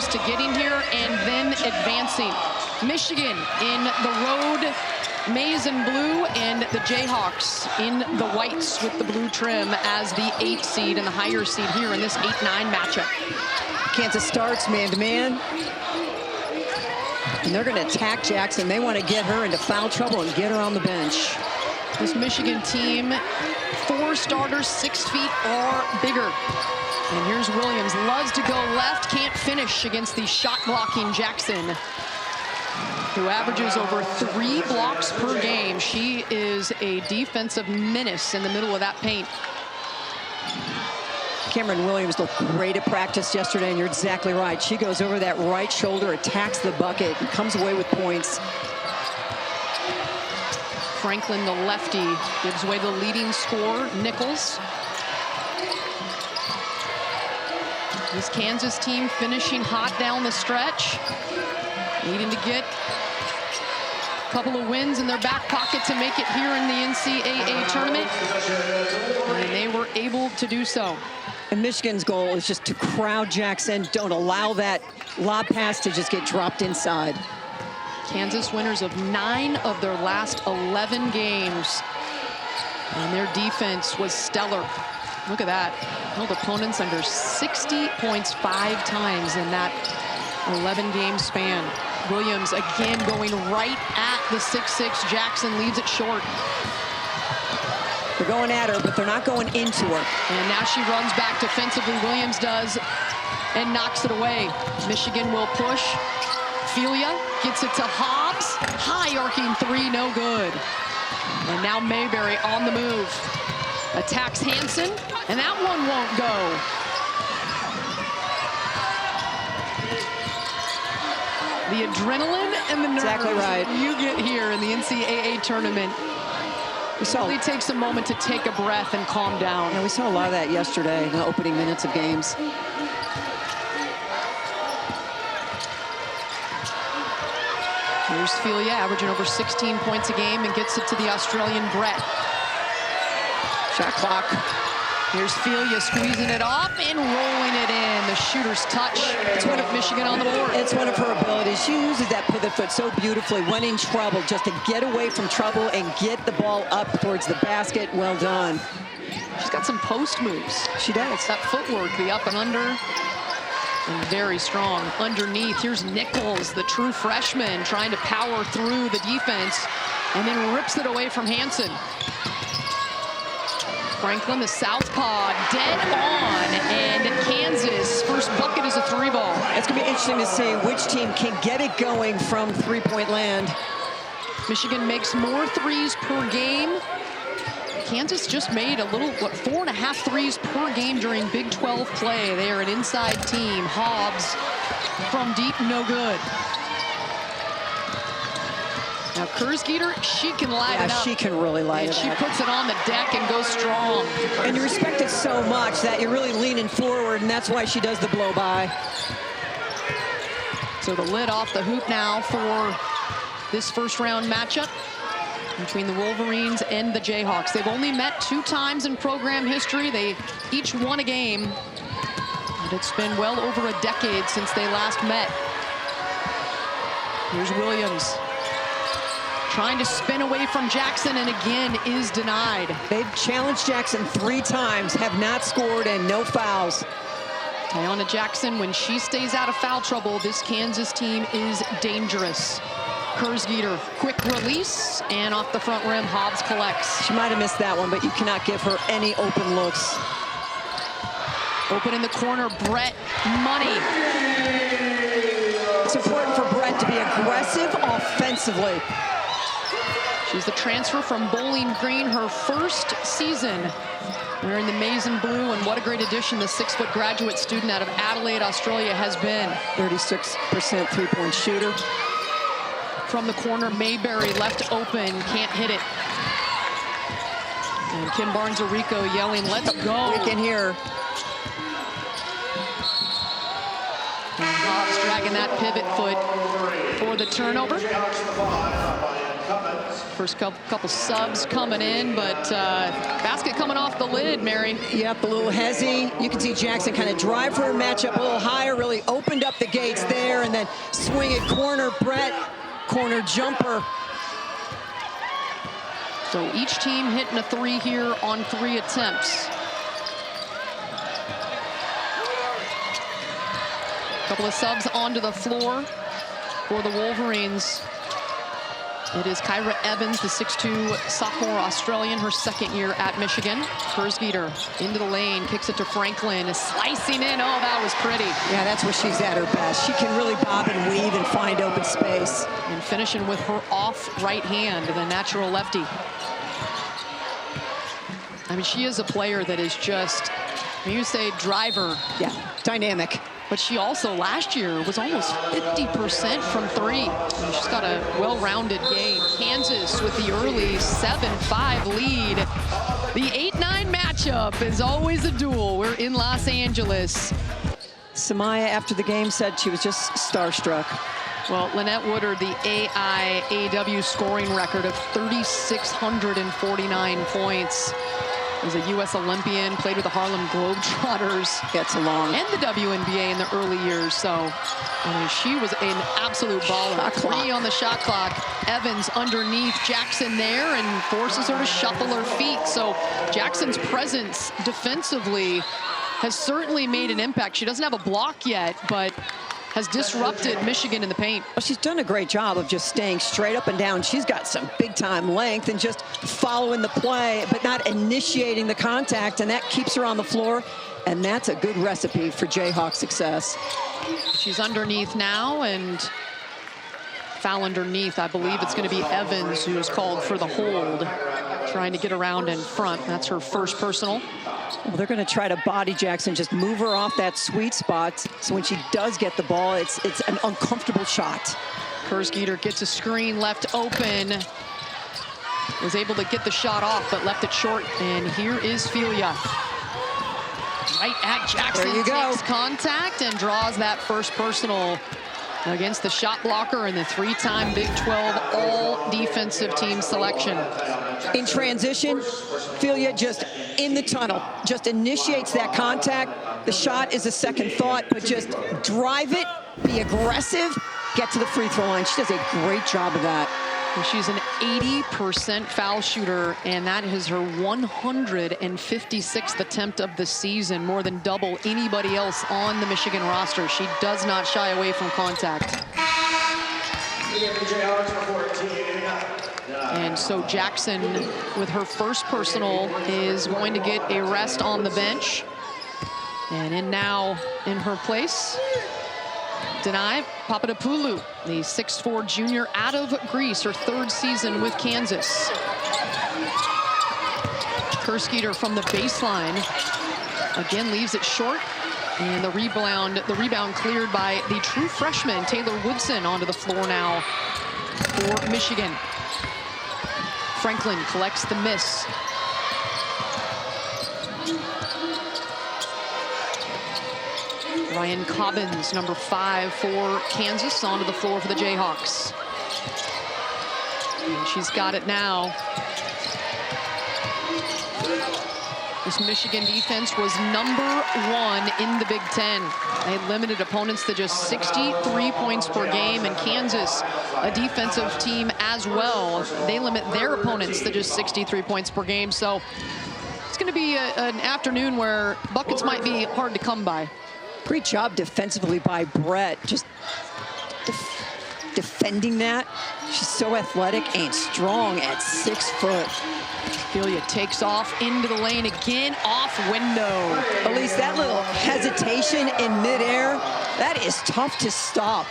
to getting here and then advancing. Michigan in the road maize and blue, and the Jayhawks in the whites with the blue trim as the 8 seed and the higher seed here in this 8-9 matchup. Kansas starts man-to-man. And they're going to attack Jackson. They want to get her into foul trouble and get her on the bench. This Michigan team, 4 starters 6 feet or bigger. And here's Williams, loves to go left, can't finish against the shot-blocking Jackson, who averages over 3 blocks per game. She is a defensive menace in the middle of that paint. Cameron Williams looked great at practice yesterday, and you're exactly right. She goes over that right shoulder, attacks the bucket, and comes away with points. Franklin, the lefty, gives away the leading scorer, Nichols. This Kansas team finishing hot down the stretch, needing to get a couple of wins in their back pocket to make it here in the NCAA tournament, and they were able to do so. And Michigan's goal is just to crowd Jackson. Don't allow that lob pass to just get dropped inside. Kansas winners of 9 of their last 11 games. And their defense was stellar. Look at that. Held opponents under 60 points 5 times in that 11-game span. Williams again going right at the 6'6". Jackson leaves it short. They're going at her, but they're not going into her. And now she runs back defensively. Williams does and knocks it away. Michigan will push. Felia gets it to Hobbs. High arcing 3, no good. And now Mayberry on the move. Attacks Hansen, and that one won't go. The adrenaline and the nerves exactly right. you get here in the NCAA tournament. It really takes a moment to take a breath and calm down. Yeah, we saw a lot of that yesterday in the opening minutes of games. Here's Felia, averaging over 16 points a game, and gets it to the Australian Brett. Shot clock. Here's Felia squeezing it off and rolling it in. The shooter's touch. It's one of Michigan on the board. It's one of her abilities. She uses that pivot foot so beautifully when in trouble, just to get away from trouble and get the ball up towards the basket. Well done. She's got some post moves. She does. That footwork, the up and under, and very strong underneath. Here's Nichols, the true freshman, trying to power through the defense and then rips it away from Hansen. Franklin, the southpaw, dead on, and Kansas, first bucket is a 3-ball. It's going to be interesting to see which team can get it going from three-point land. Michigan makes more threes per game. Kansas just made a little, 4.5 threes per game during Big 12 play. They are an inside team. Hobbs from deep, no good. Now Kurzgeter, she can light it up. She can really light it up. She puts it on the deck and goes strong. And you respect it so much that you're really leaning forward, and that's why she does the blow by. So the lid off the hoop now for this first round matchup between the Wolverines and the Jayhawks. They've only met 2 times in program history. They each won a game, and it's been well over a decade since they last met. Here's Williams, trying to spin away from Jackson, and again is denied. They've challenged Jackson 3 times, have not scored, and no fouls. Tiana Jackson, when she stays out of foul trouble, this Kansas team is dangerous. Kurzgeter, quick release, and off the front rim, Hobbs collects. She might have missed that one, but you cannot give her any open looks. Open in the corner, Brett, money. It's important for Brett to be aggressive offensively. She's the transfer from Bowling Green, her first season wearing the maize and blue, and what a great addition the 6-foot graduate student out of Adelaide, Australia has been. 36% three-point shooter. From the corner, Mayberry left open, can't hit it. And Kim Barnes-Arico yelling, let's go. We can hear. And Hobbs dragging that pivot foot for the turnover. First couple subs coming in, but basket coming off the lid, Mary. Yep, a little hezzy. You can see Jackson kind of drive her matchup a little higher, really opened up the gates there, and then swing it corner. Brett, corner jumper. So each team hitting a 3 here on 3 attempts. Couple of subs onto the floor for the Wolverines. It is Kyra Evans, the 6'2" sophomore Australian, her 2nd year at Michigan. Kersgeter into the lane, kicks it to Franklin, is slicing in. Oh, that was pretty. Yeah, that's where she's at her best. She can really bob and weave and find open space. And finishing with her off right hand, the natural lefty. I mean, she is a player that is just, when you say driver. Yeah, dynamic. But she also last year was almost 50% from 3. And she's got a well-rounded game. Kansas with the early 7-5 lead. The 8-9 matchup is always a duel. We're in Los Angeles. Samaya, after the game, said she was just starstruck. Well, Lynette Woodard, the AIAW scoring record of 3,649 points. Was a U.S. Olympian, played with the Harlem Globetrotters. Gets along. And the WNBA in the early years. So, I mean, she was an absolute baller. 3 on the shot clock. Evans underneath Jackson there and forces her to shuffle her feet. So Jackson's presence defensively has certainly made an impact. She doesn't have a block yet, but has disrupted Michigan in the paint. Well, she's done a great job of just staying straight up and down. She's got some big-time length and just following the play, but not initiating the contact, and that keeps her on the floor, and that's a good recipe for Jayhawk success. She's underneath now, and foul underneath. I believe it's going to be Evans who is called for the hold, trying to get around in front. That's her first personal. Well, they're going to try to body Jackson, just move her off that sweet spot, so when she does get the ball, it's an uncomfortable shot. Kersgeter gets a screen left open. Was able to get the shot off, but left it short. And here is Filia. Right at Jackson. There you go. Takes contact and draws that first personal against the shot blocker and the 3-time Big 12 all-defensive team selection. In transition, Filia just in the tunnel, just initiates that contact. The shot is a second thought, but just drive it, be aggressive, get to the free throw line. She does a great job of that. And she's an 80% foul shooter, and that is her 156th attempt of the season, more than double anybody else on the Michigan roster. She does not shy away from contact. And so Jackson, with her first personal, is going to get a rest on the bench. And in now, in her place, Denai Papadopoulou, the 6'4" junior out of Greece, her 3rd season with Kansas. Kersgeter from the baseline, again leaves it short. And the rebound cleared by the true freshman, Taylor Woodson, onto the floor now for Michigan. Franklin collects the miss. Ryan Cobbins, number 5 for Kansas, onto the floor for the Jayhawks. And she's got it now. This Michigan defense was number 1 in the Big Ten. They limited opponents to just 63 points per game, and Kansas, a defensive team as well, they limit their opponents to just 63 points per game. So it's going to be an afternoon where buckets might be hard to come by. Great job defensively by Brett, just defending that. She's so athletic and strong at 6 foot. Filia takes off into the lane again, off window. At least that little hesitation in midair, that is tough to stop.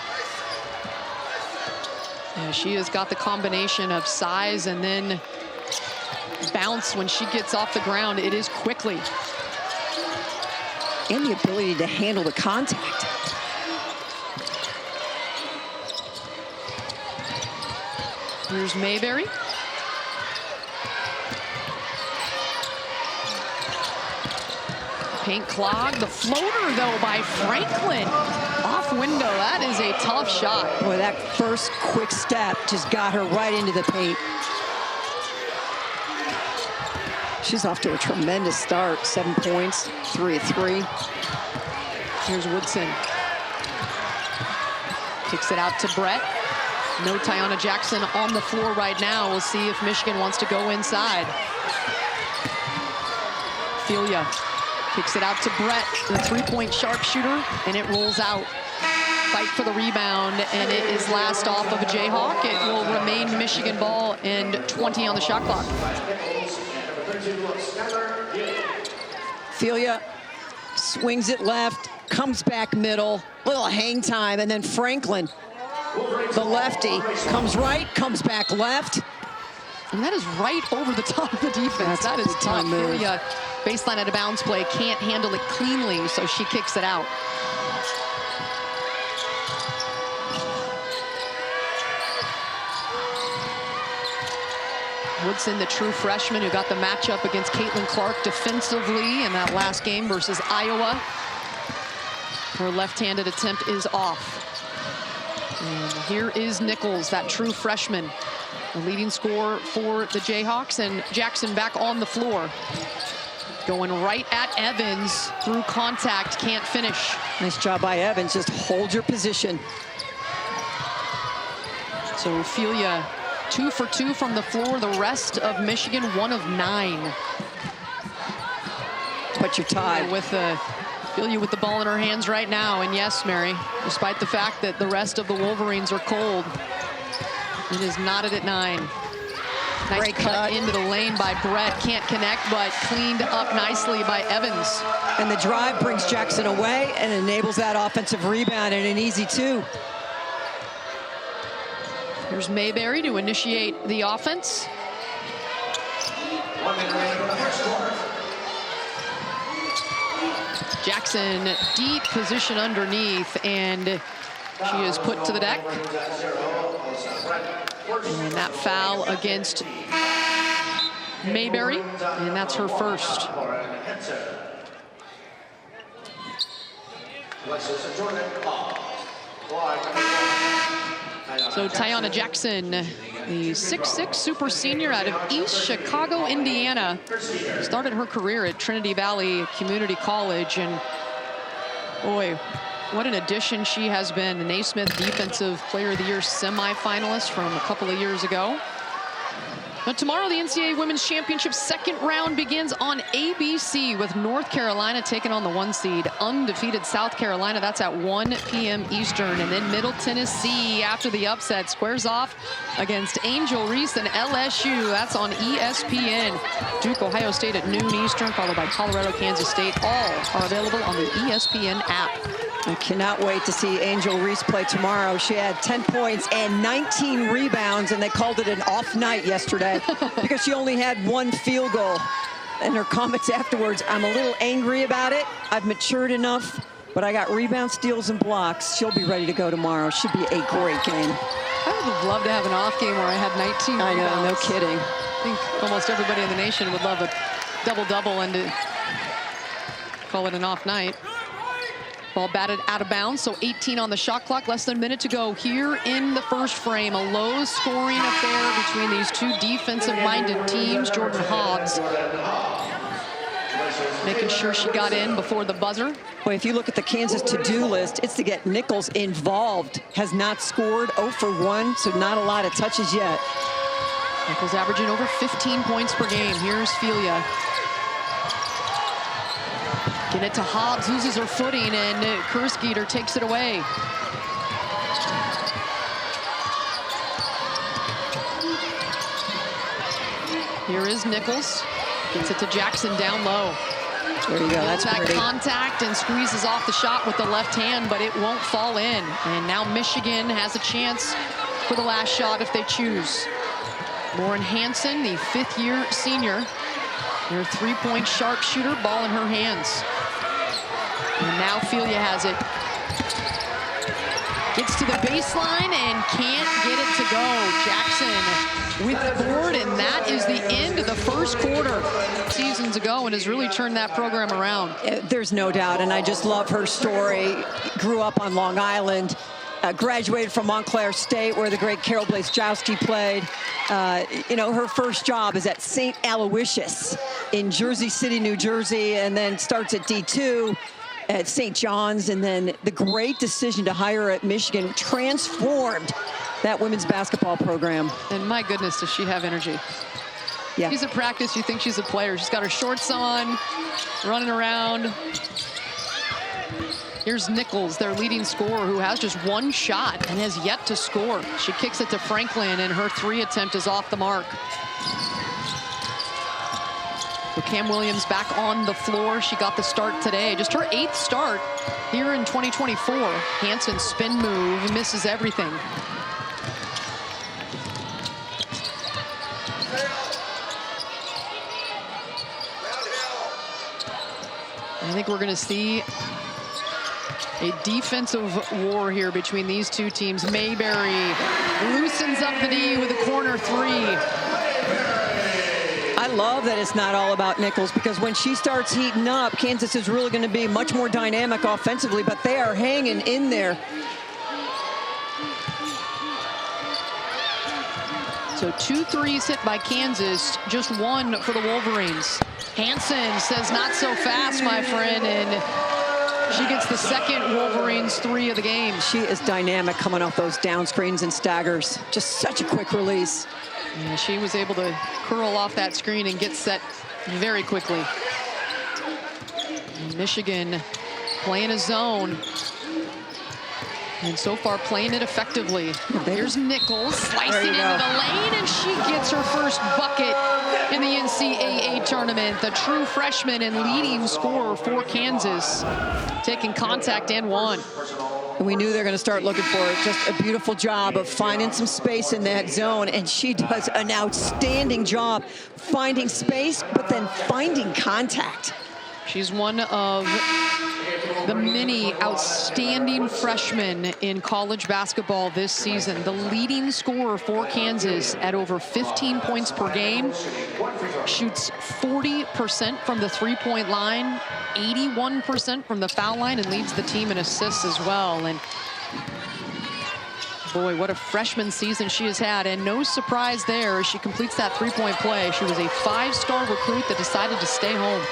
Yeah, she has got the combination of size and then bounce when she gets off the ground. It is quickly. And the ability to handle the contact. Here's Mayberry. Paint clog. The floater, though, by Franklin. Off window. That is a tough shot. Boy, that first quick step just got her right into the paint. She's off to a tremendous start. 7 points, 3 of 3. Here's Woodson. Kicks it out to Brett. No Tiana Jackson on the floor right now. We'll see if Michigan wants to go inside. Filia kicks it out to Brett, the three-point sharpshooter, and it rolls out. Fight for the rebound, and it is last off of a Jayhawk. It will remain Michigan ball and 20 on the shot clock. Filia swings it left, comes back middle, little hang time, and then Franklin, the lefty, comes right, comes back left. And that is right over the top of the defense. That is tough. Filia, baseline out of bounds play, can't handle it cleanly, so she kicks it out. Woodson, the true freshman who got the matchup against Caitlin Clark defensively in that last game versus Iowa. Her left-handed attempt is off. And here is Nichols, that true freshman, the leading scorer for the Jayhawks, and Jackson back on the floor. Going right at Evans through contact, can't finish. Nice job by Evans, just hold your position. So Filia 2 for 2 from the floor. The rest of Michigan 1 of 9. But you're tied. With Filia with the ball in her hands right now. And yes, Mary, despite the fact that the rest of the Wolverines are cold, it is knotted at 9. Nice Great cut into the lane by Brett. Can't connect, but cleaned up nicely by Evans. And the drive brings Jackson away and enables that offensive rebound, and an easy 2. Here's Mayberry to initiate the offense. Jackson, deep position underneath, and she is put to the deck. And that foul against Mayberry, and that's her first. So Tiana Jackson, the 6'6" super senior out of East Chicago, Indiana, started her career at Trinity Valley Community College, and boy, what an addition she has been. The Naismith Defensive Player of the Year semifinalist from a couple of years ago. Now tomorrow, the NCAA Women's Championship second round begins on ABC with North Carolina taking on the 1 seed, undefeated South Carolina. That's at 1 p.m. Eastern. And then Middle Tennessee, after the upset, squares off against Angel Reese and LSU. That's on ESPN. Duke, Ohio State at noon Eastern, followed by Colorado, Kansas State. All are available on the ESPN app. I cannot wait to see Angel Reese play tomorrow. She had 10 points and 19 rebounds, and they called it an off night yesterday because she only had 1 field goal. And her comments afterwards, I'm a little angry about it. I've matured enough, but I got rebounds, steals, and blocks. She'll be ready to go tomorrow. Should be a great game. I would love to have an off game where I had 19 I rebounds. know, no kidding. I think almost everybody in the nation would love a double-double and to call it an off night. Ball batted out of bounds, so 18 on the shot clock, less than a minute to go here in the first frame. A low-scoring affair between these two defensive-minded teams. Jordan Hobbs making sure she got in before the buzzer. Boy, if you look at the Kansas to-do list, it's to get Nichols involved. Has not scored, 0 for 1, so not a lot of touches yet. Nichols averaging over 15 points per game. Here's Filia. Get it to Hobbs, loses her footing, and Kursgeter takes it away. Here is Nichols. Gets it to Jackson down low. There you go, that's that pretty. Contact and squeezes off the shot with the left hand, but it won't fall in. And now Michigan has a chance for the last shot if they choose. Lauren Hansen, the 5th-year senior, their 3-point sharpshooter, ball in her hands. And now Filia has it. Gets to the baseline and can't get it to go. Jackson with the board, and that is the end of the first quarter. Seasons ago, and has really turned that program around. There's no doubt, and I just love her story. Grew up on Long Island, graduated from Montclair State, where the great Carol Blazejowski played. You know, her first job is at St. Aloysius in Jersey City, New Jersey, and then starts at D2 at St. John's, and then the great decision to hire her at Michigan transformed that women's basketball program. And my goodness, does she have energy. Yeah. She's at practice, you think she's a player. She's got her shorts on, running around. Here's Nichols, their leading scorer, who has just one shot and has yet to score. She kicks it to Franklin, and her 3 attempt is off the mark. So Cam Williams back on the floor. She got the start today. Just her 8th start here in 2024. Hansen spin move, misses everything. I think we're going to see a defensive war here between these two teams. Mayberry loosens up the D with a corner 3. I love that it's not all about Nichols, because when she starts heating up, Kansas is really going to be much more dynamic offensively, but they are hanging in there. So 2 threes hit by Kansas, just 1 for the Wolverines. Hansen says, not so fast, my friend, and she gets the second Wolverines 3 of the game. She is dynamic coming off those down screens and staggers. Just such a quick release. Yeah, she was able to curl off that screen and get set very quickly. And Michigan playing a zone. And so far playing it effectively. Here's Nichols slicing into the lane, and she gets her first bucket in the NCAA tournament. The true freshman and leading scorer for Kansas, taking contact and 1. And we knew they were going to start looking for it. Just a beautiful job of finding some space in that zone, and she does an outstanding job finding space, but then finding contact. She's one of the many outstanding freshmen in college basketball this season. The leading scorer for Kansas at over 15 points per game. Shoots 40% from the 3-point line, 81% from the foul line, and leads the team in assists as well. And boy, what a freshman season she has had, and no surprise there as she completes that 3-point play. She was a 5-star recruit that decided to stay home.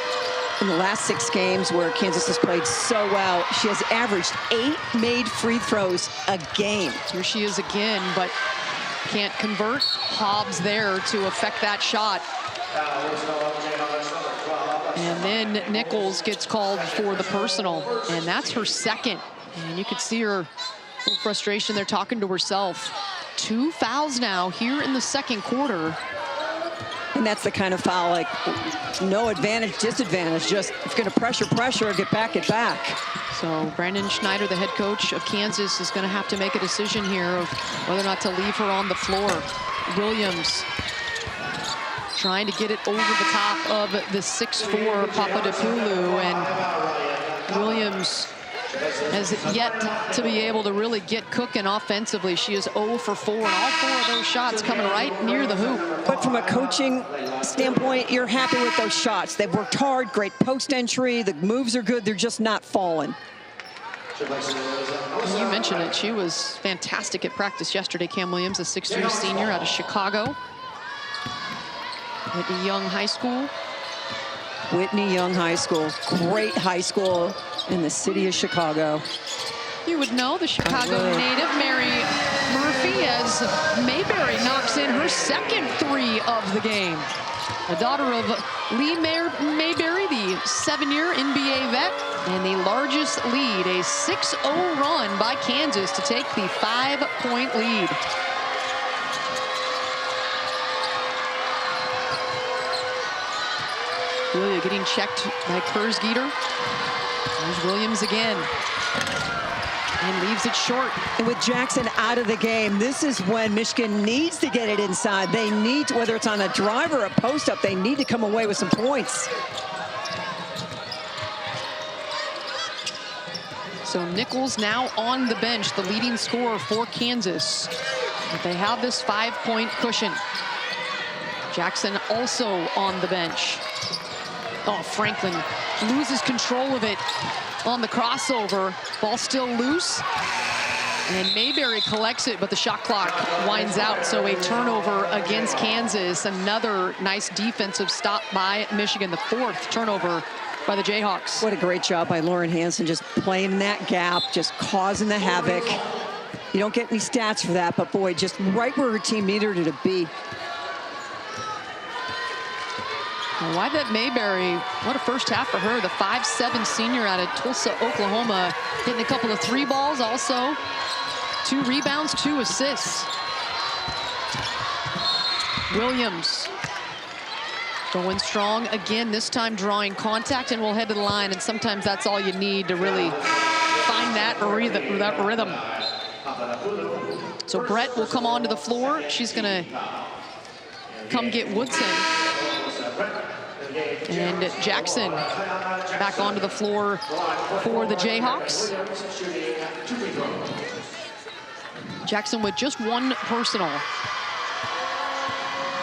In the last 6 games where Kansas has played so well, she has averaged 8 made free throws a game. Here she is again, but can't convert. Hobbs there to affect that shot. And then Nichols gets called for the personal, and that's her second. And you could see her little frustration there, talking to herself. 2 fouls now here in the second quarter. And that's the kind of foul, like, no advantage, disadvantage. Just if you're going to pressure, get back. So Brandon Schneider, the head coach of Kansas, is going to have to make a decision here of whether or not to leave her on the floor. Williams trying to get it over the top of the 6'4" Papadopoulou, and Williams has yet to be able to really get cooking offensively. She is 0 for 4, and all 4 of those shots coming right near the hoop. But from a coaching standpoint, you're happy with those shots. They've worked hard, great post entry, the moves are good, they're just not falling. You mentioned it, she was fantastic at practice yesterday. Cam Williams, a 6'3" senior out of Chicago. Whitney Young High School. Whitney Young High School, great high school in the city of Chicago. You would know the Chicago native, Mary Murphy, as Mayberry knocks in her second 3 of the game. The daughter of Lee Mayberry, the 7-year NBA vet, and the largest lead, a 6-0 run by Kansas to take the 5-point lead. Julia getting checked by Kersgeeter. There's Williams again. And leaves it short. And with Jackson out of the game, this is when Michigan needs to get it inside. They need to, whether it's on a drive or a post-up, they need to come away with some points. So Nichols now on the bench, the leading scorer for Kansas. But they have this 5-point cushion. Jackson also on the bench. Oh, Franklin loses control of it on the crossover. Ball still loose. And Mayberry collects it, but the shot clock winds out. So a turnover against Kansas. Another nice defensive stop by Michigan. The 4th turnover by the Jayhawks. What a great job by Lauren Hansen, just playing in that gap, just causing the havoc. You don't get any stats for that, but boy, just right where her team needed her to be. Well, Wyvette Mayberry, what a first half for her. The 5'7" senior out of Tulsa, Oklahoma, hitting a couple of 3 balls also. 2 rebounds, 2 assists. Williams going strong again, this time drawing contact, and we'll head to the line. And sometimes that's all you need to really find that rhythm. So Brett will come onto the floor. She's going to come get Woodson. And Jackson back onto the floor for the Jayhawks. Jackson with just 1 personal.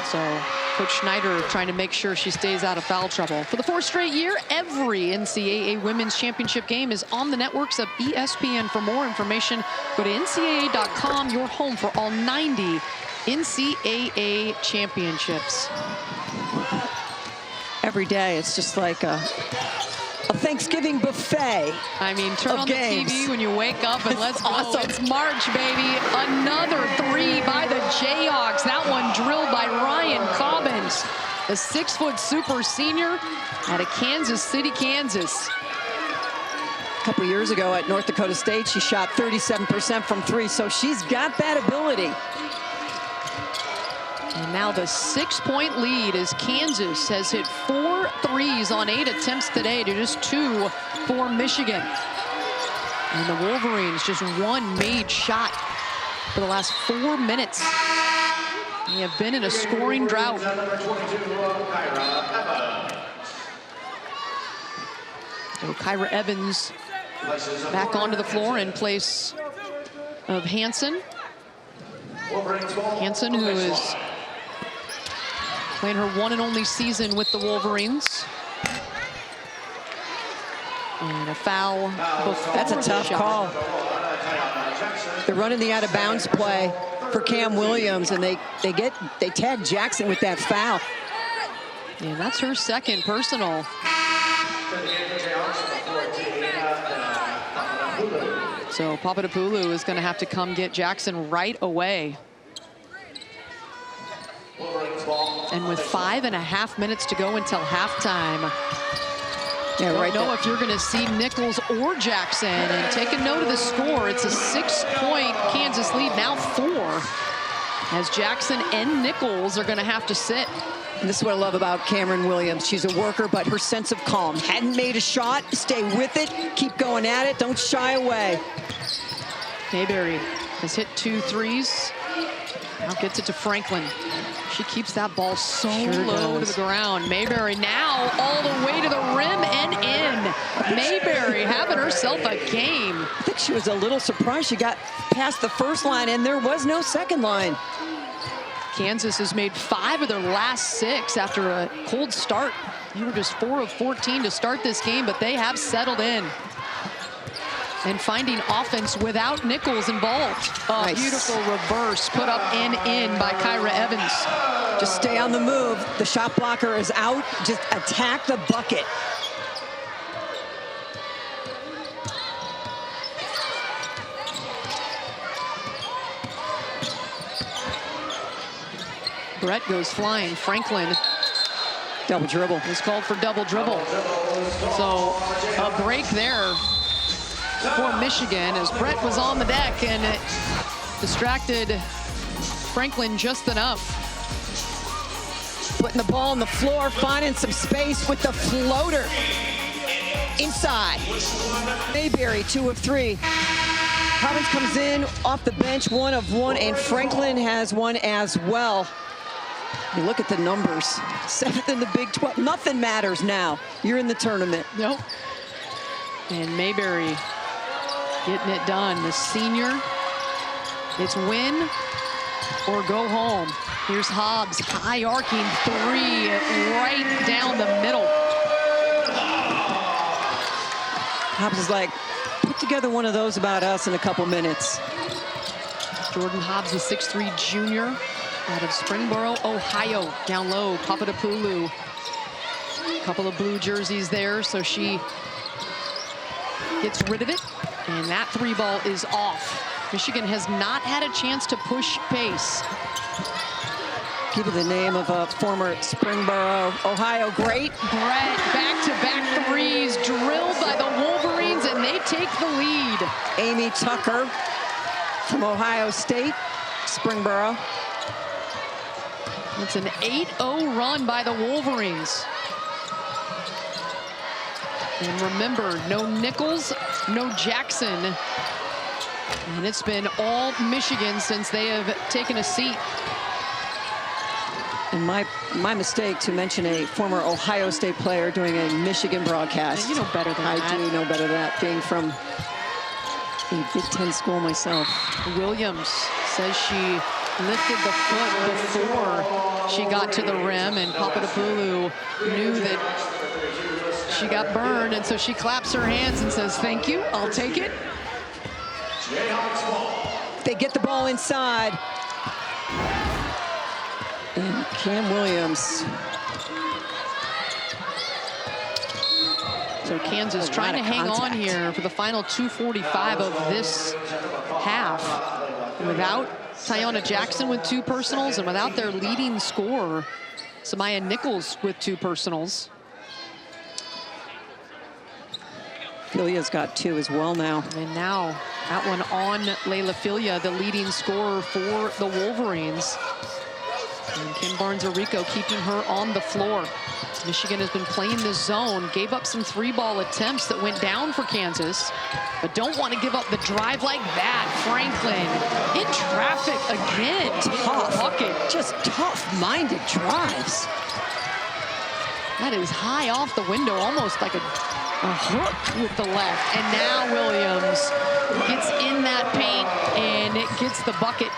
So Coach Schneider trying to make sure she stays out of foul trouble. For the 4th straight year, every NCAA Women's Championship game is on the networks of ESPN. For more information, go to ncaa.com, your home for all 90 NCAA championships. Every day, it's just like a Thanksgiving buffet. I mean, turn on games. the TV when you wake up and let's go. Awesome. It's March, baby. Another 3 by the Jayhawks. That one drilled by Ryan Cobbins, the 6-foot super senior out of Kansas City, Kansas. A couple years ago at North Dakota State, she shot 37% from 3, so she's got that ability. And now the 6-point lead as Kansas has hit 4 threes on 8 attempts today to just 2 for Michigan. And the Wolverines just 1 made shot for the last 4 minutes. They have been in a scoring drought. So Kyra Evans back onto the floor in place of Hansen. Hansen, who is playing her 1 and only season with the Wolverines. And a foul before. That's a tough call. They're running the out-of-bounds play for Cam Williams, and they tag Jackson with that foul. And that's her 2nd personal. So Papadopoulou is going to have to come get Jackson right away. And with 5.5 minutes to go until halftime, Yeah, don't right know there. if you're going to see Nichols or Jackson. And take a note of the score. It's a 6-point Kansas lead, now 4, as Jackson and Nichols are going to have to sit. And this is what I love about Cameron Williams. She's a worker, but her sense of calm. Hadn't made a shot, stay with it, keep going at it, don't shy away. Mayberry has hit 2 threes. Now gets it to Franklin. She keeps that ball so low to the ground. Mayberry now all the way to the rim and in. Mayberry having herself a game. I think she was a little surprised she got past the first line and there was no second line. Kansas has made 5 of their last 6 after a cold start. They were just 4 of 14 to start this game, but they have settled in. And finding offense without Nichols involved. A Nice. beautiful reverse put up and in by Kyra Evans. Just stay on the move. The shot blocker is out. Just attack the bucket. Brett goes flying. Franklin Double dribble. is called for double dribble. So a break there for Michigan as Brett was on the deck and it distracted Franklin just enough. Putting the ball on the floor, finding some space with the floater. Inside. Mayberry, 2 of 3. Cobbins comes in off the bench, 1 of 1, and Franklin has 1 as well. You look at the numbers. 7th in the Big 12. Nothing matters now. You're in the tournament. Nope. And Mayberry getting it done. The senior, it's win or go home. Here's Hobbs, high arcing 3 right down the middle. Hobbs is like, put together one of those about us in a couple minutes. Jordan Hobbs, the 6'3" junior out of Springboro, Ohio. Down low, Papadopoulou. A couple of blue jerseys there, so she gets rid of it. And that 3 ball is off. Michigan has not had a chance to push pace. Give you the name of a former Springboro, Ohio great. Brett, back-to-back threes drilled by the Wolverines, and they take the lead. Amy Tucker from Ohio State, Springboro. It's an 8-0 run by the Wolverines. And remember, no Nichols, no Jackson. And it's been all Michigan since they have taken a seat. And my mistake to mention a former Ohio State player doing a Michigan broadcast. You know better than that. I do know better than that, being from a Big Ten school myself. Williams says she lifted the foot before she got to the rim, and Papadopoulou knew that she got burned, and so she claps her hands and says, "Thank you, I'll take it." They get the ball inside. And Cam Williams. So Kansas trying to hang on here for the final 2:45 of this half. And without Tiana Jackson with 2 personals and without their leading scorer, Samaya Nichols with 2 personals. Filia's got 2 as well now. And now that one on Layla Filia, the leading scorer for the Wolverines. And Kim Barnes-Arico keeping her on the floor. Michigan has been playing this zone, gave up some 3-ball attempts that went down for Kansas, but don't want to give up the drive like that. Franklin in traffic again. Tough. Bucket. Just tough-minded drives. That is high off the window, almost like a hook with the left. And now Williams gets in that paint, and it gets the bucket.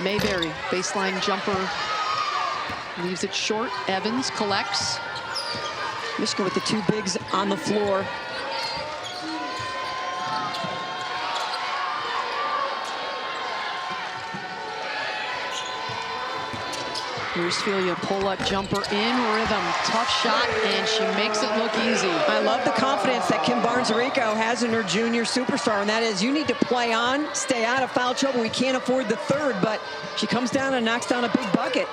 Mayberry, baseline jumper, leaves it short. Evans collects. Michigan with the 2 bigs on the floor. Here's Filia, pull-up jumper in rhythm. Tough shot, and she makes it look easy. I love the confidence that Kim Barnes-Arico has in her junior superstar, and that is, you need to play on, stay out of foul trouble. We can't afford the 3rd, but she comes down and knocks down a big bucket.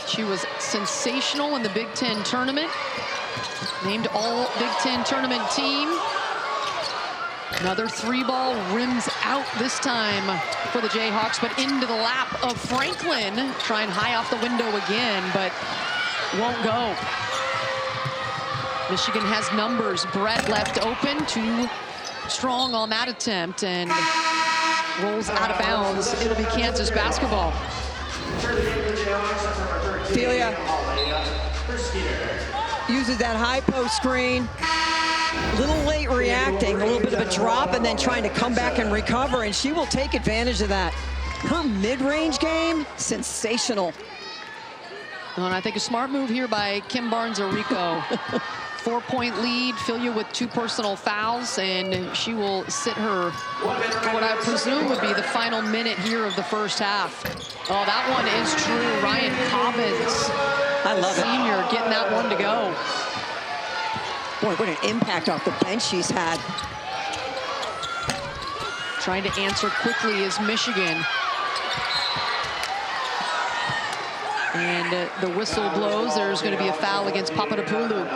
She was sensational in the Big Ten tournament. Named all Big Ten tournament team. Another 3-ball rims out this time for the Jayhawks, but into the lap of Franklin. Trying high off the window again, but won't go. Michigan has numbers. Brett left open, too strong on that attempt, and rolls out of bounds. It'll be Kansas basketball. Filia uses that high post screen. A little late reacting, a little bit of a drop, and then trying to come back and recover, and she will take advantage of that. Her mid-range game, sensational. And I think a smart move here by Kim Barnes-Arico. 4-point lead, Filia with 2 personal fouls, and she will sit her for what I presume would be the final minute here of the first half. Oh, that one is true. Ryan Cobbins, I love it. Senior, getting that one to go. Boy, what an impact off the bench she's had. Trying to answer quickly is Michigan. And the whistle blows. There's going to be a foul against Papadopoulou.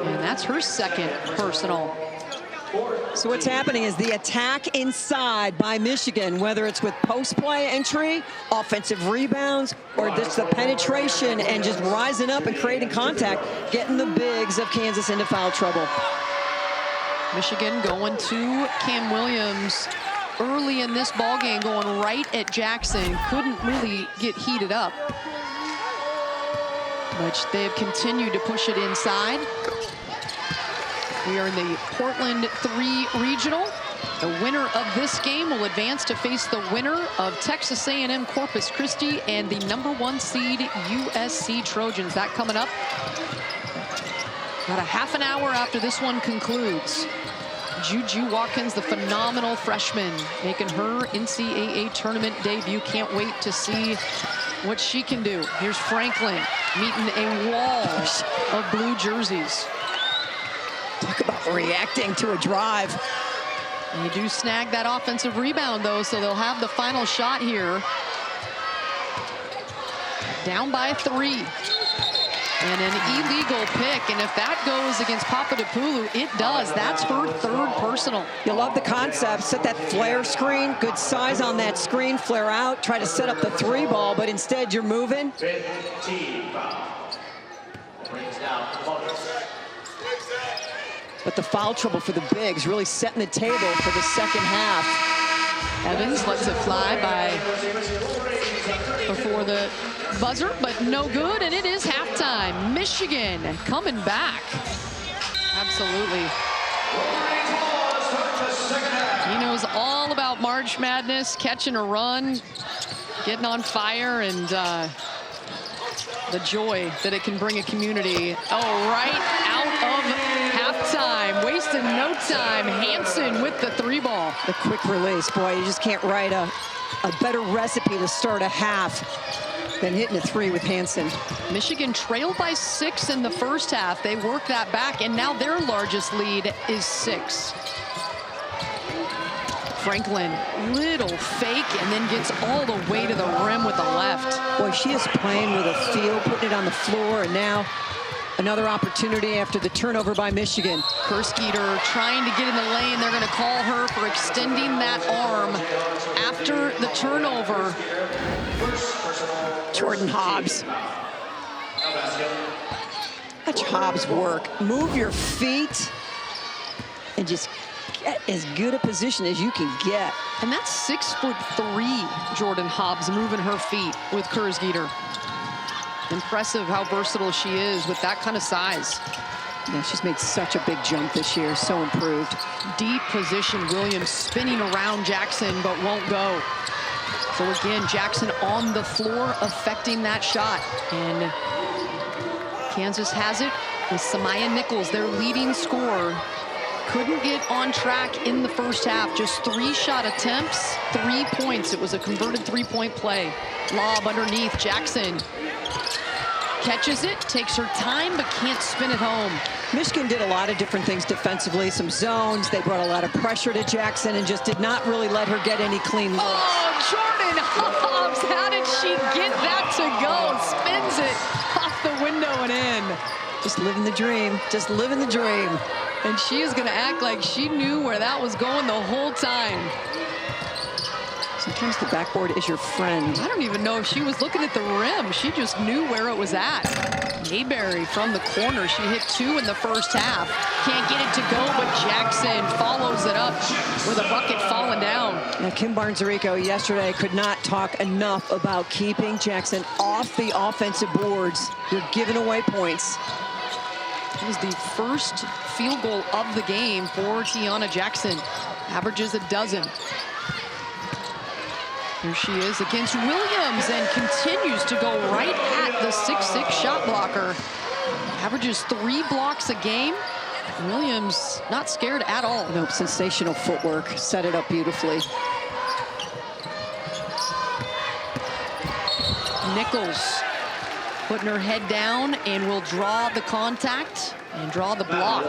And that's her 2nd personal. So what's happening is the attack inside by Michigan, whether it's with post play entry, offensive rebounds, or just the penetration and just rising up and creating contact, getting the bigs of Kansas into foul trouble. Michigan going to Cam Williams early in this ball game, going right at Jackson. Couldn't really get heated up, but they have continued to push it inside. We are in the Portland 3 regional. The winner of this game will advance to face the winner of Texas A&M Corpus Christi and the #1 seed USC Trojans. That coming up About a half an hour after this one concludes. Juju Watkins, the phenomenal freshman, making her NCAA tournament debut. Can't wait to see what she can do. Here's Franklin meeting a wall of blue jerseys. Talk about reacting to a drive. They do snag that offensive rebound, though, so they'll have the final shot here. Down by 3. And an illegal pick, and if that goes against Papadopoulou, it does. That's her 3rd personal. You love the concept. Set that flare screen, good size on that screen, flare out, try to set up the 3 ball, but instead you're moving. 15 foul. Brings down But the foul trouble for the bigs really setting the table for the second half. Evans lets it fly by before the buzzer, but no good, and it is halftime. Michigan coming back. Absolutely. He knows all about March Madness, catching a run, getting on fire, and the joy that it can bring a community. Oh, right out of halftime, wasting no time. Hansen with the 3 ball. The quick release, boy, you just can't write a better recipe to start a half than hitting a 3 with Hansen. Michigan trailed by 6 in the first half. They worked that back, and now their largest lead is 6. Franklin, little fake, and then gets all the way to the rim with the left. Boy, she is playing with a feel, putting it on the floor, and now another opportunity after the turnover by Michigan. Kersgeter trying to get in the lane. They're going to call her for extending that arm after the turnover. Jordan Hobbs. Watch Hobbs work. Move your feet and just get as good a position as you can get. And that's 6'3", Jordan Hobbs, moving her feet with Kersgeter. Impressive how versatile she is with that kind of size. Yeah, she's made such a big jump this year, so improved. Deep position, Williams spinning around Jackson, but won't go. So again, Jackson on the floor, affecting that shot. And Kansas has it with Samaya Nichols, their leading scorer. Couldn't get on track in the first half. Just 3 shot attempts, 3 points. It was a converted 3-point play. Lob underneath, Jackson catches it, takes her time, but can't spin it home. Michigan did a lot of different things defensively, some zones. They brought a lot of pressure to Jackson and just did not really let her get any clean looks. Oh, Jordan Hobbs, how did she get that to go? Spins it off the window and in. Just living the dream, just living the dream. And she is going to act like she knew where that was going the whole time. Sometimes the backboard is your friend. I don't even know if she was looking at the rim. She just knew where it was at. Mayberry from the corner. She hit 2 in the first half. Can't get it to go, but Jackson follows it up with a bucket falling down. Now, Kim Barnes-Arico yesterday could not talk enough about keeping Jackson off the offensive boards. You're giving away points. It was the first field goal of the game for Tiana Jackson. Averages a dozen. Here she is against Williams and continues to go right at the 6'6" shot blocker. Averages 3 blocks a game. Williams not scared at all. Nope, sensational footwork. Set it up beautifully. Nichols putting her head down and will draw the contact and draw the block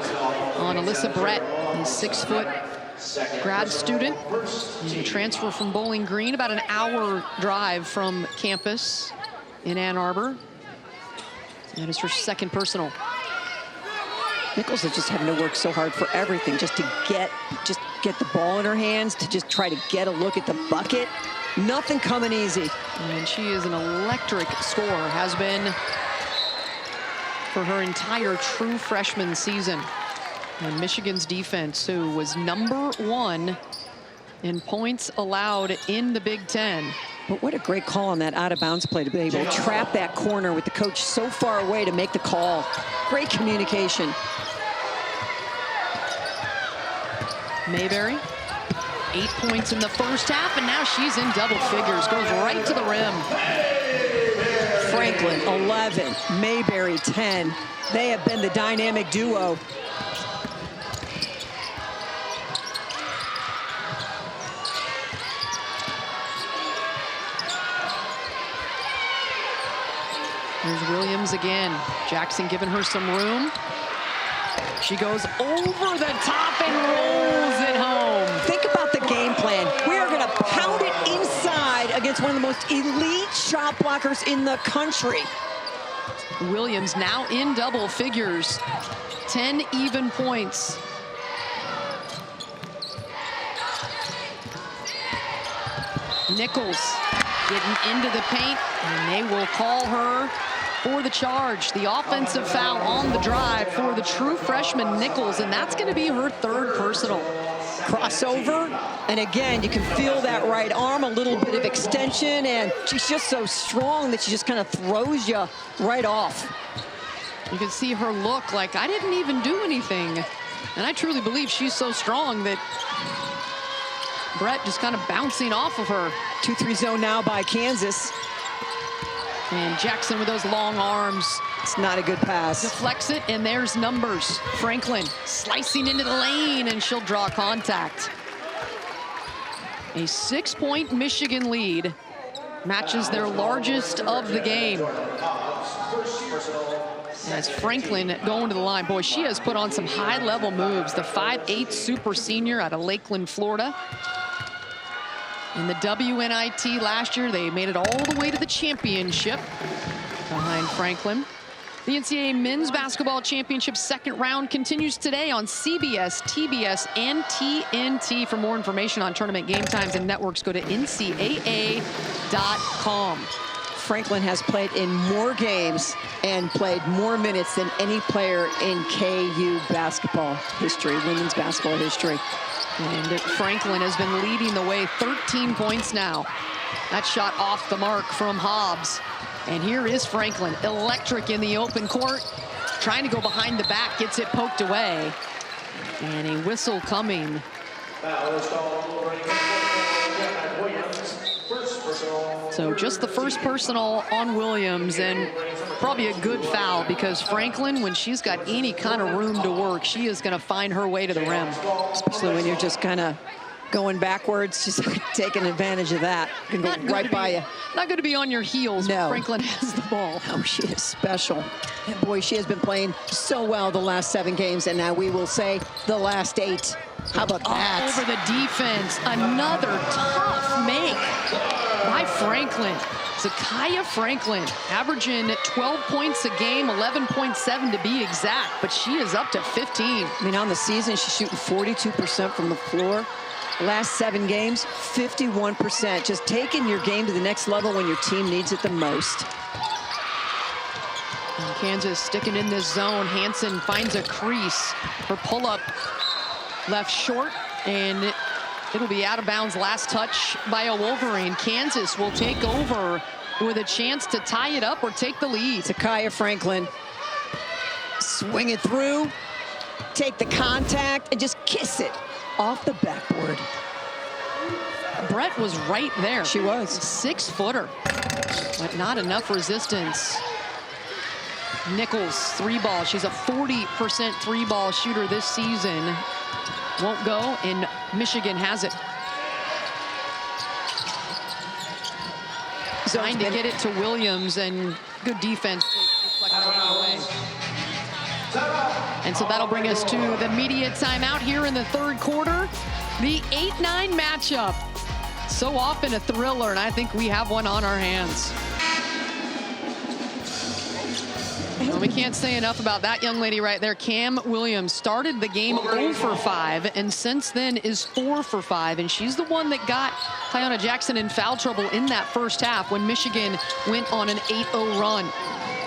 on Alyssa Brett, a 6-foot grad student, and transfer from Bowling Green, about an hour drive from campus in Ann Arbor. That is her 2nd personal. Nichols is just having to work so hard for everything, just to get the ball in her hands, to just try to get a look at the bucket. Nothing coming easy. And she is an electric scorer, has been for her entire true freshman season. And Michigan's defense, who was #1 in points allowed in the Big Ten. But what a great call on that out-of-bounds play to be able to trap that corner with the coach so far away to make the call. Great communication. Mayberry, 8 points in the first half, and now she's in double figures, goes right to the rim. Franklin, 11. Mayberry, 10. They have been the dynamic duo. Here's Williams again. Jackson giving her some room. She goes over the top and rolls it home. Think about the game plan. We are going to pound it inside against one of the most elite shot blockers in the country. Williams now in double figures. 10 even points. Nichols getting into the paint, and they will call her for the charge. The offensive foul on the drive for the true freshman Nichols, and that's going to be her third personal. Crossover, and again, you can feel that right arm, a little bit of extension, and she's just so strong that she just kind of throws you right off. You can see her look like, I didn't even do anything. And I truly believe she's so strong that Brett just kind of bouncing off of her. 2-3 zone now by Kansas. And Jackson with those long arms. It's not a good pass. Deflects it, and there's numbers. Franklin slicing into the lane, and she'll draw contact. A 6-point Michigan lead matches their largest of the game. As Franklin going to the line. Boy, she has put on some high-level moves. The 5'8" super senior out of Lakeland, Florida. In the WNIT last year, they made it all the way to the championship behind Franklin. The NCAA Men's Basketball Championship second round continues today on CBS, TBS, and TNT. For more information on tournament game times and networks, go to ncaa.com. Franklin has played in more games and played more minutes than any player in KU basketball history, women's basketball history. And Franklin has been leading the way, 13 points now. That shot off the mark from Hobbs. And here is Franklin, electric in the open court, trying to go behind the back, gets it poked away. And a whistle coming. So just the first personal on Williams, and probably a good foul, because Franklin, when she's got any kind of room to work, she is going to find her way to the rim. Especially when you're just kind of going backwards, she's taking advantage of that. Can go right by you. Not going to be on your heels. No. Franklin has the ball. Oh, she is special. And boy, she has been playing so well the last 7 games, and now we will say the last 8. How about that? Over the defense, another tough make by Franklin. Zakaya Franklin averaging 12 points a game, 11.7 to be exact, but she is up to 15. I mean, on the season, she's shooting 42% from the floor. Last 7 games, 51%. Just taking your game to the next level when your team needs it the most. And Kansas sticking in this zone. Hansen finds a crease. Her pull-up left short, and it'll be out of bounds. Last touch by a Wolverine. Kansas will take over with a chance to tie it up or take the lead. Zakaya Franklin, swing it through, take the contact, and just kiss it off the backboard. Brett was right there. She was. 6-footer, but not enough resistance. Nichols, 3-ball. She's a 40% 3-ball shooter this season. Won't go, and Michigan has it. Trying to get it to Williams, and good defense to deflect it away. And so that'll bring us to the media timeout here in the third quarter. The 8-9 matchup. So often a thriller, and I think we have one on our hands. Well, we can't say enough about that young lady right there. Cam Williams started the game 0 for 5, and since then is 4 for 5. And she's the one that got Tiana Jackson in foul trouble in that first half when Michigan went on an 8-0 run.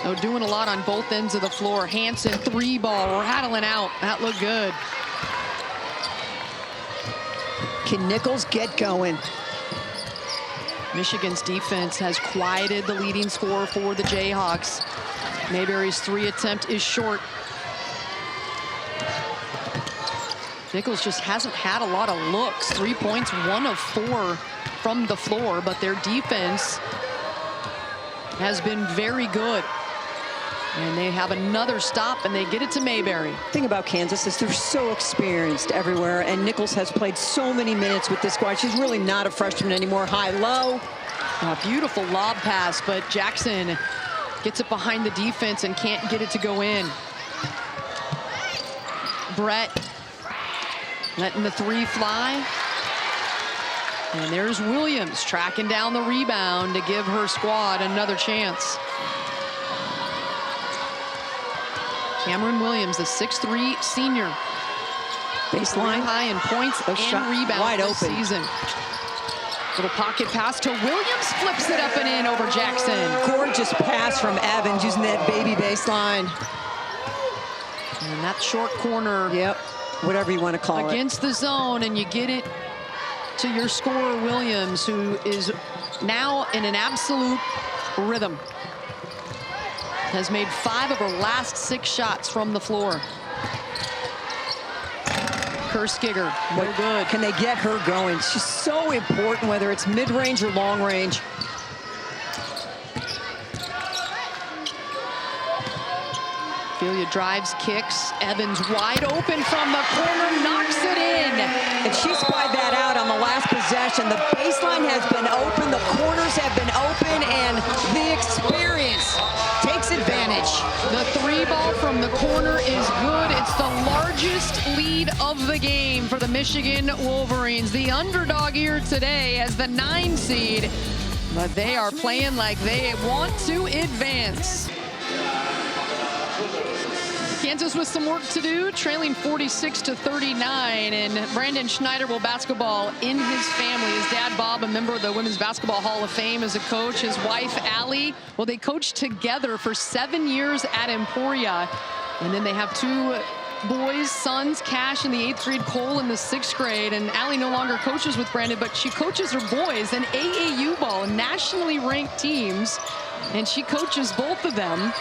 Oh, doing a lot on both ends of the floor. Hansen, 3-ball, rattling out. That looked good. Can Nichols get going? Michigan's defense has quieted the leading scorer for the Jayhawks. Mayberry's 3 attempt is short. Nichols just hasn't had a lot of looks. 3 points, 1 of 4 from the floor, but their defense has been very good. And they have another stop, and they get it to Mayberry. The thing about Kansas is they're so experienced everywhere, and Nichols has played so many minutes with this squad. She's really not a freshman anymore. High-low. A beautiful lob pass, but Jackson gets it behind the defense and can't get it to go in. Brett letting the three fly. And there's Williams tracking down the rebound to give her squad another chance. Cameron Williams, the 6'3" senior. Baseline. High in points and rebounds wide this open. season. Little pocket pass to Williams, flips it up and in over Jackson. Gorgeous pass from Evans using that baby baseline. And that short corner. Yep, whatever you want to call it. Against the zone, and you get it to your scorer, Williams, who is now in an absolute rhythm. Has made 5 of her last 6 shots from the floor. Kerskiger, no good. Can they get her going? She's so important, whether it's mid-range or long-range. Ophelia drives, kicks. Evans wide open from the corner, knocks it in. And she spied that out on the last possession. The baseline has been open, the corners have been open, and the experience takes advantage. The 3-ball from the corner is good. It's the largest lead of the game for the Michigan Wolverines. The underdog here today as the 9 seed, but they are playing like they want to advance. Kansas with some work to do, trailing 46-39, and Brandon Schneider will basketball in his family. His dad, Bob, a member of the Women's Basketball Hall of Fame, is a coach. His wife, Allie, well, they coached together for 7 years at Emporia. And then they have 2 boys, sons, Cash in the 8th grade, Cole in the 6th grade. And Allie no longer coaches with Brandon, but she coaches her boys in AAU ball, nationally ranked teams. And she coaches both of them.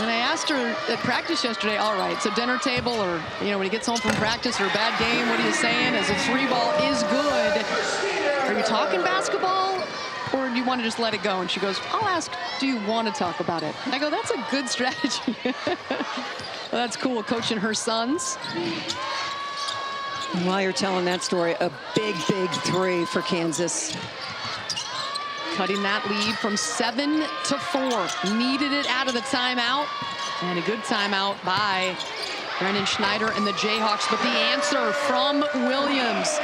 And I asked her at practice yesterday, all right, so dinner table, or, you know, when he gets home from practice or a bad game, what are you saying? As a 3-ball is good. Are you talking basketball, or do you want to just let it go? And she goes, I'll ask, do you want to talk about it? And I go, that's a good strategy. Well, that's cool, coaching her sons. And while you're telling that story, a big, big 3 for Kansas. Cutting that lead from 7 to 4. Needed it out of the timeout. And a good timeout by Brandon Schneider and the Jayhawks. But the answer from Williams.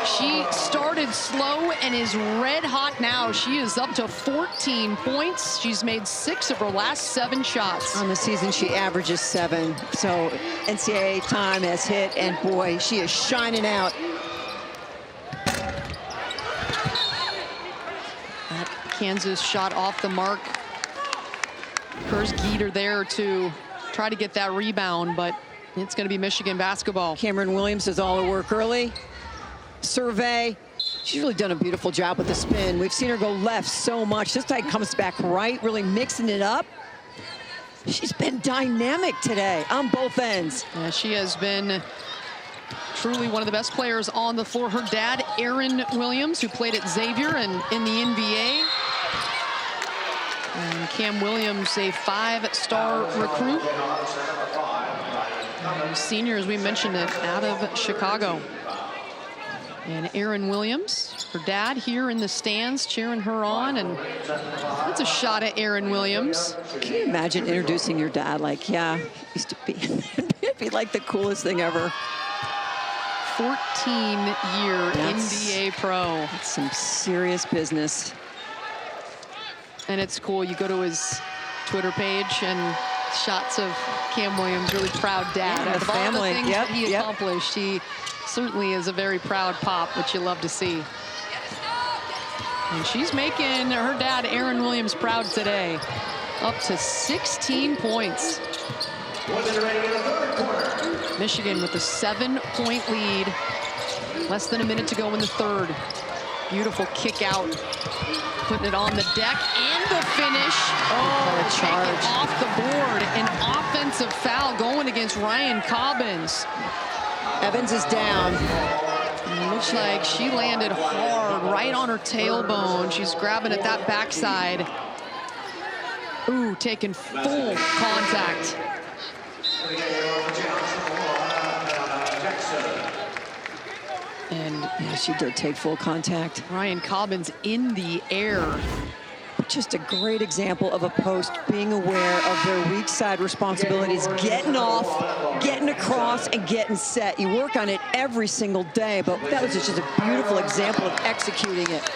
She started slow and is red hot now. She is up to 14 points. She's made 6 of her last 7 shots. On the season, she averages 7. So NCAA time has hit, and boy, she is shining out. Kansas shot off the mark. Geeter there to try to get that rebound, but it's going to be Michigan basketball. Cameron Williams does all her work early. Survey. She's really done a beautiful job with the spin. We've seen her go left so much. This time comes back right, really mixing it up. She's been dynamic today on both ends. Yeah, she has been truly one of the best players on the floor. Her dad, Aaron Williams, who played at Xavier and in the NBA. And Cam Williams, a 5-star recruit. Senior, as we mentioned, it out of Chicago. And Aaron Williams, her dad, here in the stands cheering her on, and that's a shot at Aaron Williams. Can you imagine introducing your dad like, yeah, used to be, it'd be like the coolest thing ever. 14-year NBA pro. That's some serious business. And it's cool, you go to his Twitter page and shots of Cam Williams, really proud dad. Yeah, Out of all the things that he yep. accomplished, he certainly is a very proud pop, which you love to see. And she's making her dad, Aaron Williams, proud today. Up to 16 points. Michigan with a 7-point lead. Less than a minute to go in the 3rd. Beautiful kick out. Putting it on the deck and the finish. Oh, charge off the board. An offensive foul going against Ryan Cobbins. Evans is down. And it looks like she landed hard right on her tailbone. She's grabbing at that backside. Ooh, taking full contact. And yeah, she did take full contact. Ryan Cobbins in the air. Just a great example of a post being aware of their weak side responsibilities, getting off, getting across, and getting set. You work on it every single day, but that was just a beautiful example of executing it.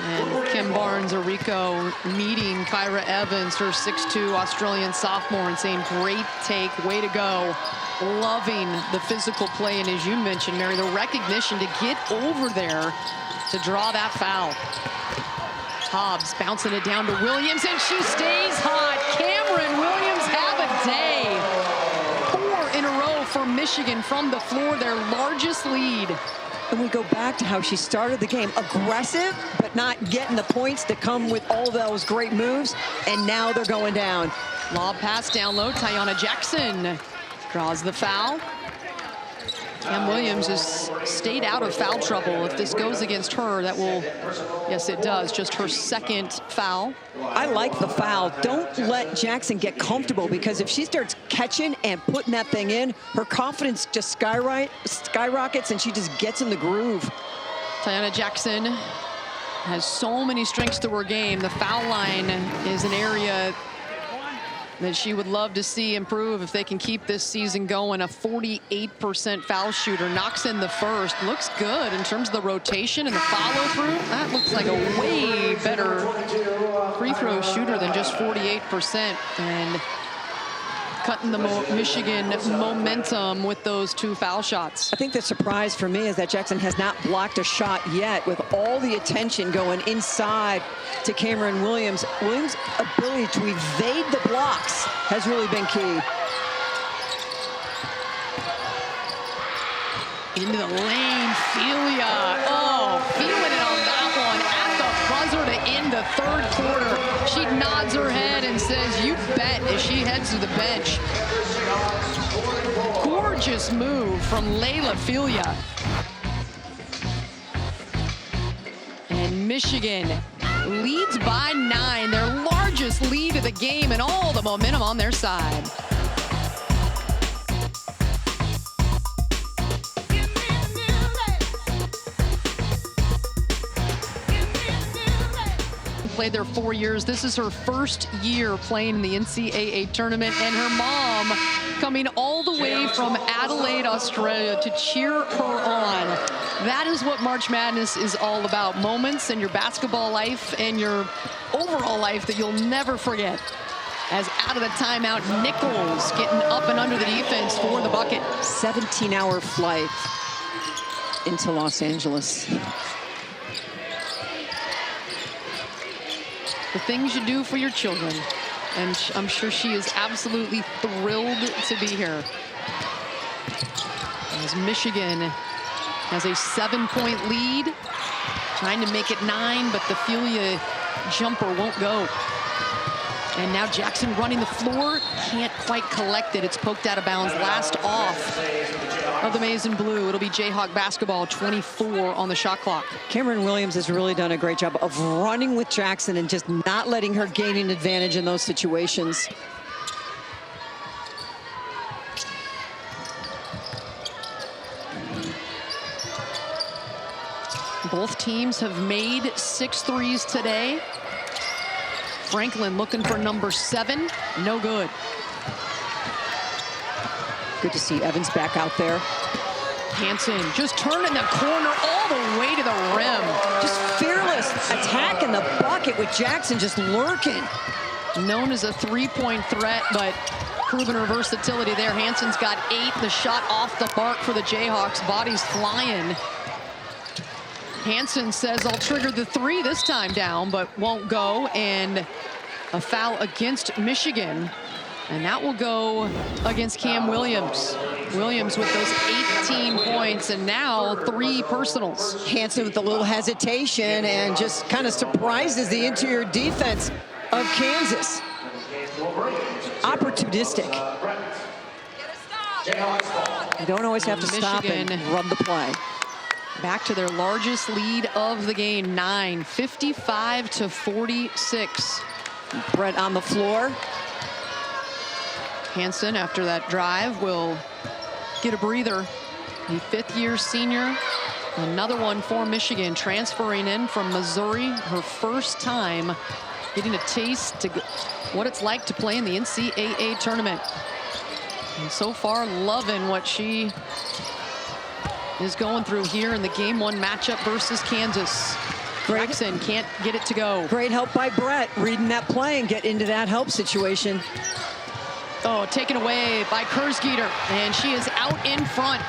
And Kim Barnes-Arico meeting Kyra Evans, her 6'2" Australian sophomore, and saying, great take, way to go. Loving the physical play, and as you mentioned, Mary, the recognition to get over there to draw that foul. Hobbs bouncing it down to Williams, and she stays hot. Cameron Williams have a day. 4 in a row for Michigan from the floor, their largest lead. And we go back to how she started the game, aggressive, but not getting the points that come with all those great moves, and now they're going down. Lob pass down low, Tiana Jackson draws the foul. Cam Williams has stayed out of foul trouble. If this goes against her, that will, yes, it does, just her second foul. I like the foul. Don't let Jackson get comfortable, because if she starts catching and putting that thing in, her confidence just skyrockets, and she just gets in the groove. Tiana Jackson has so many strengths to her game. The foul line is an area that she would love to see improve if they can keep this season going. A 48% foul shooter, knocks in the first. Looks good in terms of the rotation and the follow through. That looks like a way better free throw shooter than just 48%. And cutting the Michigan momentum with those 2 foul shots. I think the surprise for me is that Jackson has not blocked a shot yet, with all the attention going inside to Cameron Williams. Williams' ability to evade the blocks has really been key. Into the lane, Filia. Oh, feeling it on that one at the buzzer to end the 3rd quarter. She nods her head and says, you bet, as she heads to the bench. Gorgeous move from Layla Filia. And Michigan leads by 9, their largest lead of the game, and all the momentum on their side. Played there 4 years. This is her first year playing in the NCAA tournament, and her mom coming all the way from Adelaide, Australia to cheer her on. That is what March Madness is all about. Moments in your basketball life and your overall life that you'll never forget. As out of the timeout, Nichols getting up and under the defense for the bucket. 17-hour flight into Los Angeles. The things you do for your children. And I'm sure she is absolutely thrilled to be here. As Michigan has a 7-point lead, trying to make it 9, but the Filia jumper won't go. And now Jackson running the floor, can't quite collect it. It's poked out of bounds. Last off of the maize and blue. It'll be Jayhawk basketball, 24 on the shot clock. Cameron Williams has really done a great job of running with Jackson and just not letting her gain an advantage in those situations. Both teams have made 6 threes today. Franklin looking for number 7, no good. Good to see Evans back out there. Hansen just turning the corner all the way to the rim. Just fearless attack in the bucket with Jackson just lurking. Known as a 3-point threat, but proven her versatility there. Hansen's got 8. The shot off the mark for the Jayhawks. Body's flying. Hansen says, I'll trigger the 3 this time down, but won't go. And a foul against Michigan. And that will go against Cam Williams. Williams with those 18 points, and now 3 personals. Hansen with a little hesitation and just kind of surprises the interior defense of Kansas. Opportunistic. You don't always have to stop and run the play. Back to their largest lead of the game, 9, 55-46. Brett on the floor. Hansen, after that drive, will get a breather. The fifth-year senior. Another one for Michigan, transferring in from Missouri. Her first time getting a taste to what it's like to play in the NCAA tournament. And so far, loving what she is going through here in the game one matchup versus Kansas. Jackson can't get it to go. Great help by Brett, reading that play and get into that help situation. Oh, taken away by Kersgeter, and she is out in front.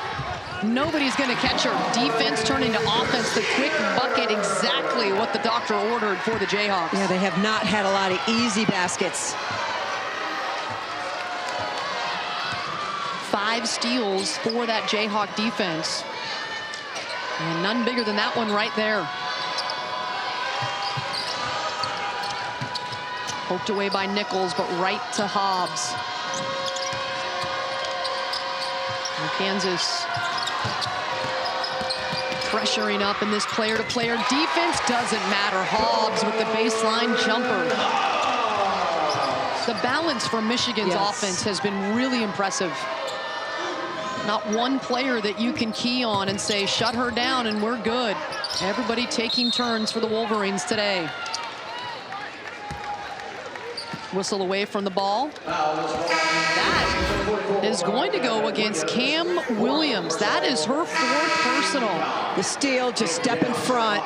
Nobody's going to catch her. Defense turning to offense. The quick bucket, exactly what the doctor ordered for the Jayhawks. Yeah, they have not had a lot of easy baskets. 5 steals for that Jayhawk defense. And none bigger than that one right there. Poked away by Nichols, but right to Hobbs. And Kansas pressuring up in this player-to-player defense. Doesn't matter. Hobbs with the baseline jumper. The balance for Michigan's offense has been really impressive. Not one player that you can key on and say, shut her down and we're good. Everybody taking turns for the Wolverines today. Whistle away from the ball. That is going to go against Cam Williams. That is her 4th personal. The steal, just step in front.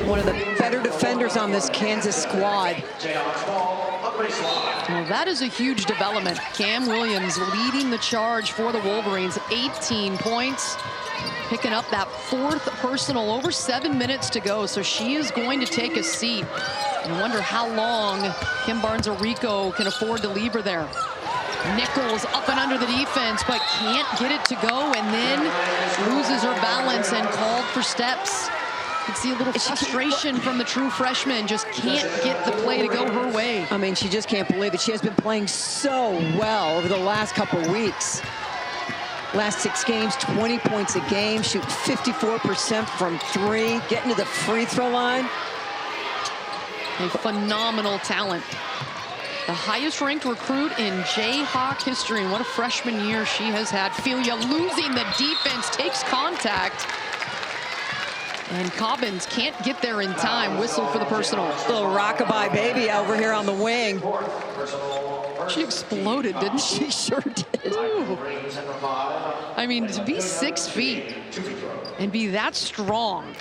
One of the better defenders on this Kansas squad. Well, that is a huge development. Cam Williams leading the charge for the Wolverines. 18 points. Picking up that 4th personal, over 7 minutes to go. So she is going to take a seat. And I wonder how long Kim Barnes-Arico can afford to leave her there. Nichols up and under the defense, but can't get it to go, and then loses her balance and called for steps. You can see a little frustration from the true freshman. Just can't get the play to go her way. I mean, she just can't believe it. She has been playing so well over the last couple of weeks. Last 6 games, 20 points a game, shooting 54% from 3, getting to the free throw line. A phenomenal talent. The highest ranked recruit in Jayhawk history, and what a freshman year she has had. Filia losing the defense, takes contact. And Cobbins can't get there in time. Whistle for the personal. Little rockabye baby over here on the wing. She exploded, didn't she? She sure did. Ooh. I mean, to be 6 feet and be that strong,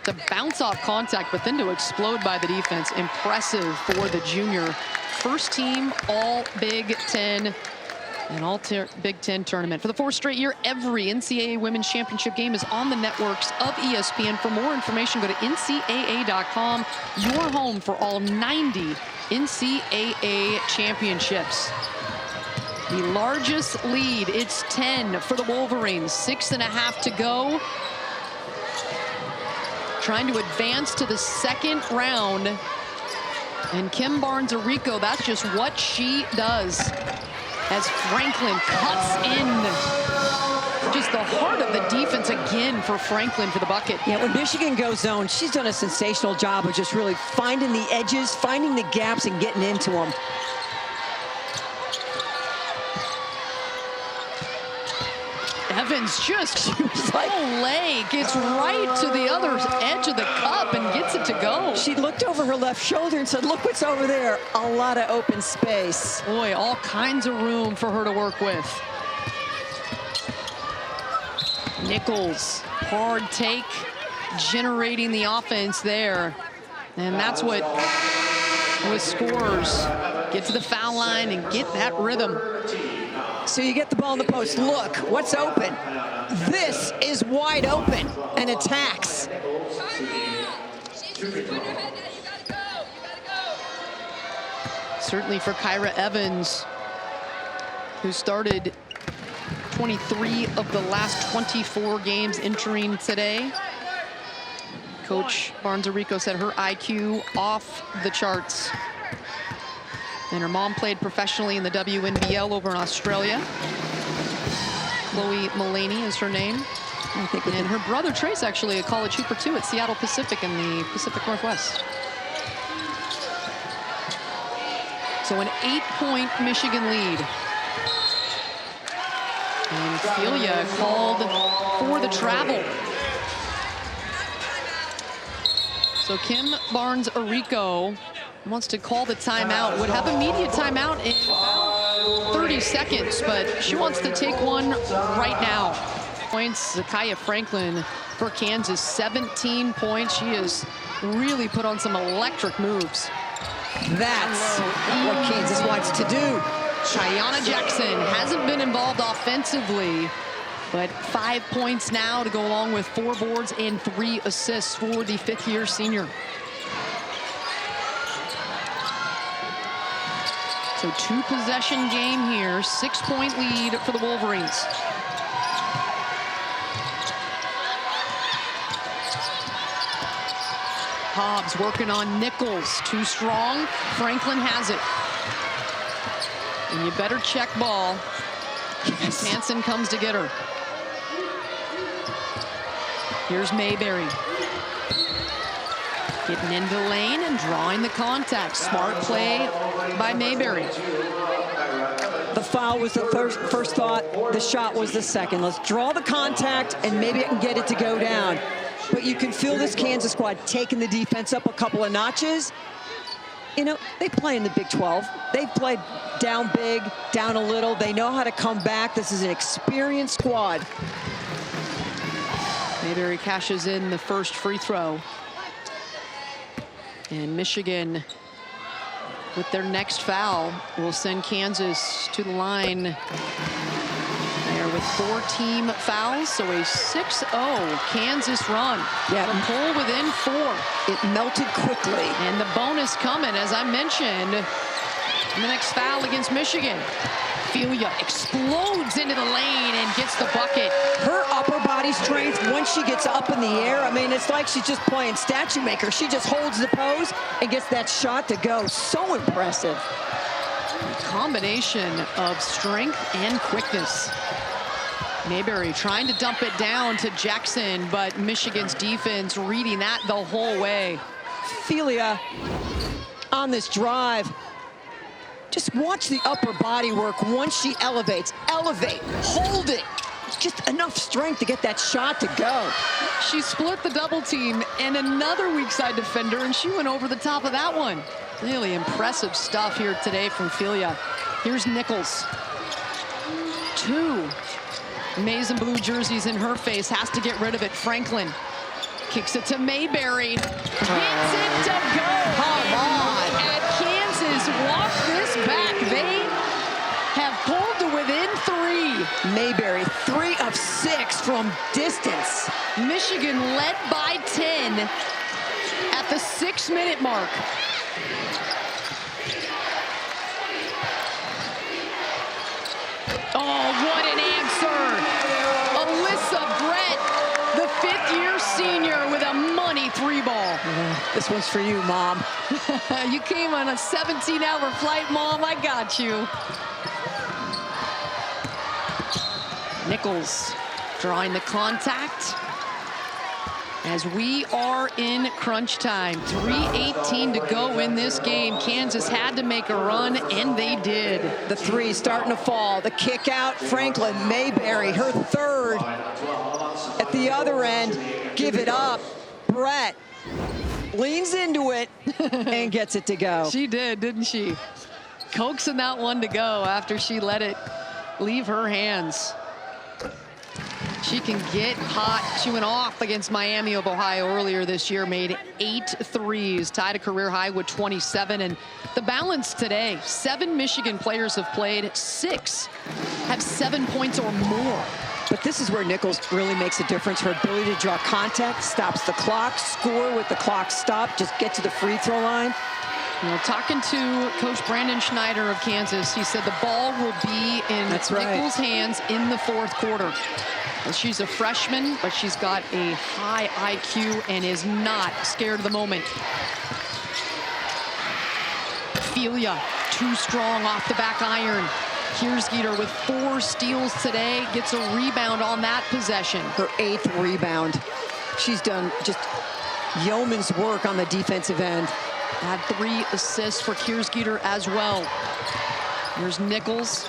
to bounce off contact, but then to explode by the defense. Impressive for the junior. First team all Big Ten and all Big Ten tournament. For the 4th straight year, every NCAA Women's Championship game is on the networks of ESPN. For more information, go to ncaa.com. Your home for all 90 NCAA championships. The largest lead, it's 10 for the Wolverines. 6.5 to go. Trying to advance to the 2nd round. And Kim Barnes-Arico, that's just what she does. As Franklin cuts in. Just the heart of the defense again for Franklin for the bucket. Yeah, when Michigan goes zone, she's done a sensational job of just really finding the edges, finding the gaps, and getting into them. Evans just full leg, gets right to the other edge of the cup and gets it to go. She looked over her left shoulder and said, look what's over there. A lot of open space. Boy, all kinds of room for her to work with. Nichols, hard take, generating the offense there. And that's what, with scores, get to the foul line and get that rhythm. So you get the ball in the post. Look, what's open? This is wide open and attacks. Certainly for Kyra Evans, who started 23 of the last 24 games entering today. Coach Barnes-Arico said her IQ off the charts. And her mom played professionally in the WNBL over in Australia. Chloe Mullaney is her name. And her brother Trace actually a college hooper too at Seattle Pacific in the Pacific Northwest. So an 8-point Michigan lead. And Filia called for the travel. So Kim Barnes-Arico wants to call the timeout. Would have immediate timeout in 30 seconds, but she wants to take one right now. Points, Zakiya Franklin for Kansas, 17 points. She has really put on some electric moves. That's what Kansas wants to do. Tiana Jackson hasn't been involved offensively, but 5 points now to go along with 4 boards and 3 assists for the 5th-year senior. So 2-possession game here, 6-point lead for the Wolverines. Hobbs working on Nichols, too strong. Franklin has it. And you better check ball. Yes. Hansen comes to get her. Here's Mayberry. Getting into the lane and drawing the contact. Smart play by Mayberry. The foul was the first thought. The shot was the second. Let's draw the contact and maybe I can get it to go down. But you can feel this Kansas squad taking the defense up a couple of notches. You know, they play in the Big 12. They've played down big, down a little. They know how to come back. This is an experienced squad. Mayberry cashes in the first free throw. And Michigan, with their next foul, will send Kansas to the line there with 4 team fouls. So a 6-0 Kansas run. Yeah. The pull within 4. It melted quickly. And the bonus coming, as I mentioned, in the next foul against Michigan. Filia explodes into the lane and gets the bucket. Her upper body strength, once she gets up in the air, I mean, it's like she's just playing statue maker. She just holds the pose and gets that shot to go. So impressive. A combination of strength and quickness. Mayberry trying to dump it down to Jackson, but Michigan's defense reading that the whole way. Filia on this drive. Just watch the upper body work once she elevates. Elevate, hold it. Just enough strength to get that shot to go. She split the double team and another weak side defender, and she went over the top of that one. Really impressive stuff here today from Filia. Here's Nichols. 2 maize and blue jerseys in her face, has to get rid of it. Franklin kicks it to Mayberry. Gets it to go. Come on. And Kansas walked this back. They have pulled to within 3. Mayberry, 3 of 6 from distance. Michigan led by 10 at the 6-minute mark. Oh, what an answer. Alyssa Brett, the 5th-year senior with a money 3-ball. This one's for you, Mom. You came on a 17-hour flight, Mom. I got you. Nichols drawing the contact as we are in crunch time. 3:18 to go in this game. Kansas had to make a run, and they did. The 3 starting to fall. The kick out, Franklin, Mayberry, her 3rd. At the other end, give it up. Brett leans into it and gets it to go. She did, didn't she? Coaxing that one to go after she let it leave her hands. She can get hot. She went off against Miami of Ohio earlier this year, made 8 threes, tied a career high with 27. And the balance today, 7 Michigan players have played, 6 have 7 points or more. But this is where Nichols really makes a difference. Her ability to draw contact, stops the clock, score with the clock stopped, just get to the free throw line. You know, talking to Coach Brandon Schneider of Kansas, he said the ball will be in Nichols' hands in the 4th quarter. And she's a freshman, but she's got a high IQ and is not scared of the moment. Filia, too strong off the back iron. Here's Geeter with 4 steals today, gets a rebound on that possession. Her 8th rebound. She's done just yeoman's work on the defensive end. Had 3 assists for Kiersgeter as well. Here's Nichols.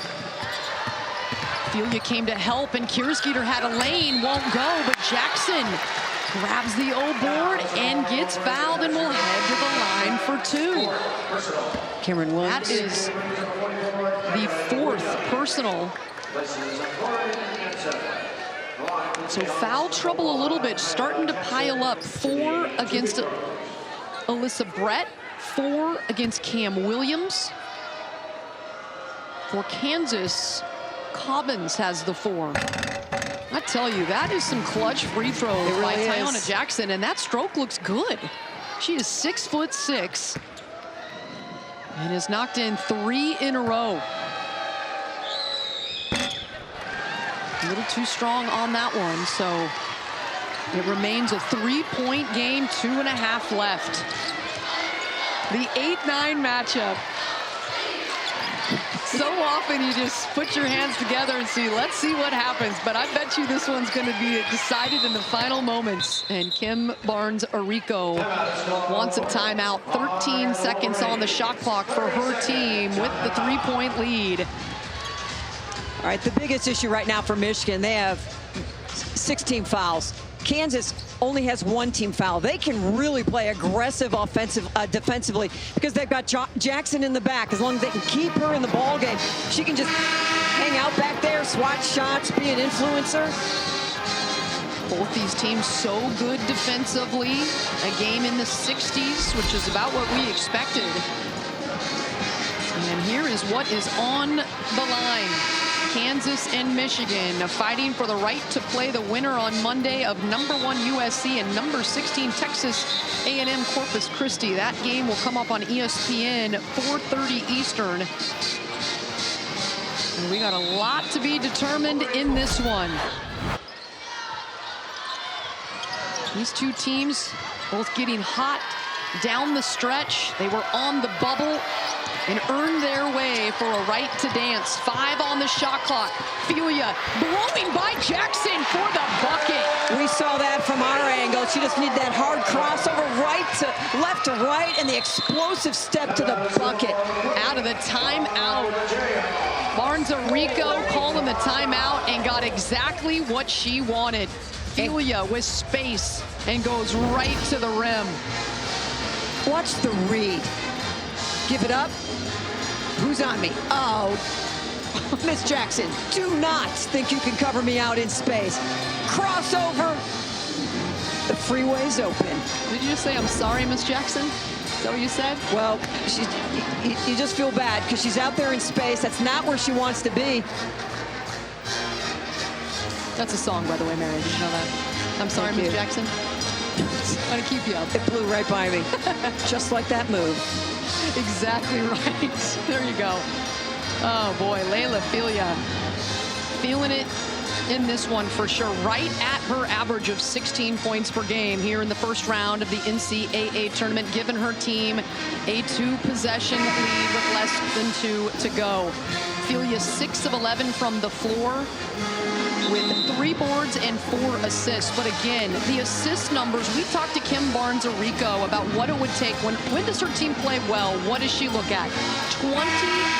Filia came to help, and Kiersgeter had a lane, won't go, but Jackson grabs the O board and gets fouled and will head to the line for 2. Cameron Williams. That is the 4th personal. So foul trouble a little bit, starting to pile up. 4 against Alyssa Brett, 4 against Cam Williams. For Kansas, Cobbins has the 4. I tell you, that is some clutch free throws by Tiana Jackson, and that stroke looks good. She is 6'6" and has knocked in 3 in a row. A little too strong on that one, so it remains a 3-point game, 2.5 left. The 8-9 matchup. So often you just put your hands together and see, let's see what happens. But I bet you this one's going to be decided in the final moments. And Kim Barnes-Arico wants a timeout. 13 seconds on the shot clock for her team with the 3-point lead. All right, the biggest issue right now for Michigan, they have 16 fouls. Kansas only has 1 team foul. They can really play aggressive defensively because they've got Jackson in the back. As long as they can keep her in the ball game, she can just hang out back there, swat shots, be an influencer. Both these teams so good defensively. A game in the 60s, which is about what we expected. And here is what is on the line. Kansas and Michigan fighting for the right to play the winner on Monday of #1 USC and #16 Texas A&M Corpus Christi. That game will come up on ESPN, 4:30 Eastern. And we got a lot to be determined in this one. These two teams both getting hot down the stretch. They were on the bubble and earned their way for a right to dance. 5 on the shot clock. Filia blowing by Jackson for the bucket. We saw that from our angle. She just needed that hard crossover left to right, and the explosive step to the bucket. Out of the timeout. Barnes-Arico calling the timeout and got exactly what she wanted. Filia with space and goes right to the rim. Watch the read. Give it up. Who's on me? Oh, Miss Jackson, do not think you can cover me out in space. Crossover. The freeway's open. Did you just say, I'm sorry, Miss Jackson? Is that what you said? Well, you just feel bad because she's out there in space. That's not where she wants to be. That's a song, by the way, Mary. Did you know that? I'm sorry, Miss Jackson. I'm gonna keep you up. It flew right by me. Just like that move. Exactly right. There you go. Oh boy, Layla Filia feeling it in this one for sure. Right at her average of 16 points per game here in the first round of the NCAA tournament, giving her team a 2-possession lead with less than 2 to go. Filia 6 of 11 from the floor, with 3 boards and 4 assists. But again, the assist numbers, we talked to Kim Barnes-Arico about what it would take. When does her team play well? What does she look at? 20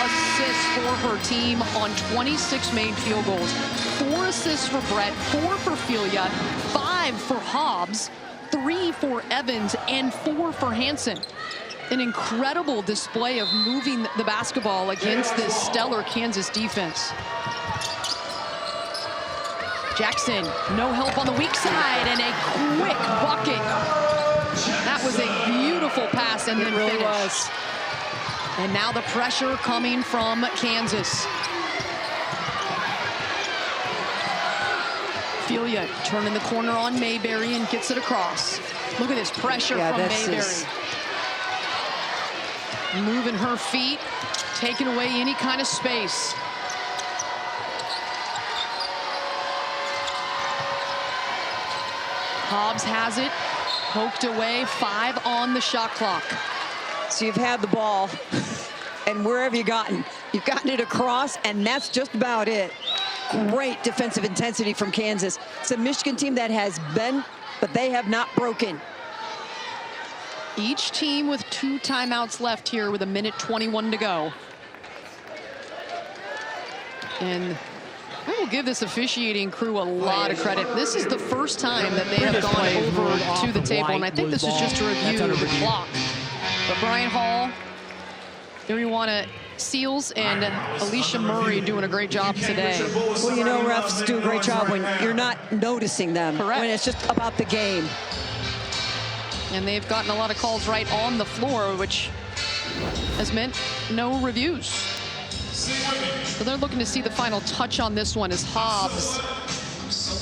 assists for her team on 26 made field goals. 4 assists for Brett, 4 for Filia, 5 for Hobbs, 3 for Evans, and 4 for Hansen. An incredible display of moving the basketball against this stellar Kansas defense. Jackson, no help on the weak side, and a quick bucket. That was a beautiful pass and then really finish. Was. And now the pressure coming from Kansas. Filia turning the corner on Mayberry and gets it across. Look at this pressure from Mayberry. Moving her feet, taking away any kind of space. Hobbs has it, poked away, 5 on the shot clock. So you've had the ball, and where have you gotten? You've gotten it across, and that's just about it. Great defensive intensity from Kansas. It's a Michigan team that has been, but they have not broken. Each team with 2 timeouts left here with 1:21 to go. And I will give this officiating crew a lot of credit. This is the first time that they have gone over to the table, and I think this is just to review the clock. But Brian Hall, Iriwana Seals, and Alicia Murray doing a great job today. Well, you know, refs do a great job when you're not noticing them. Correct. When it's just about the game. And they've gotten a lot of calls right on the floor, which has meant no reviews. So they're looking to see the final touch on this one as Hobbs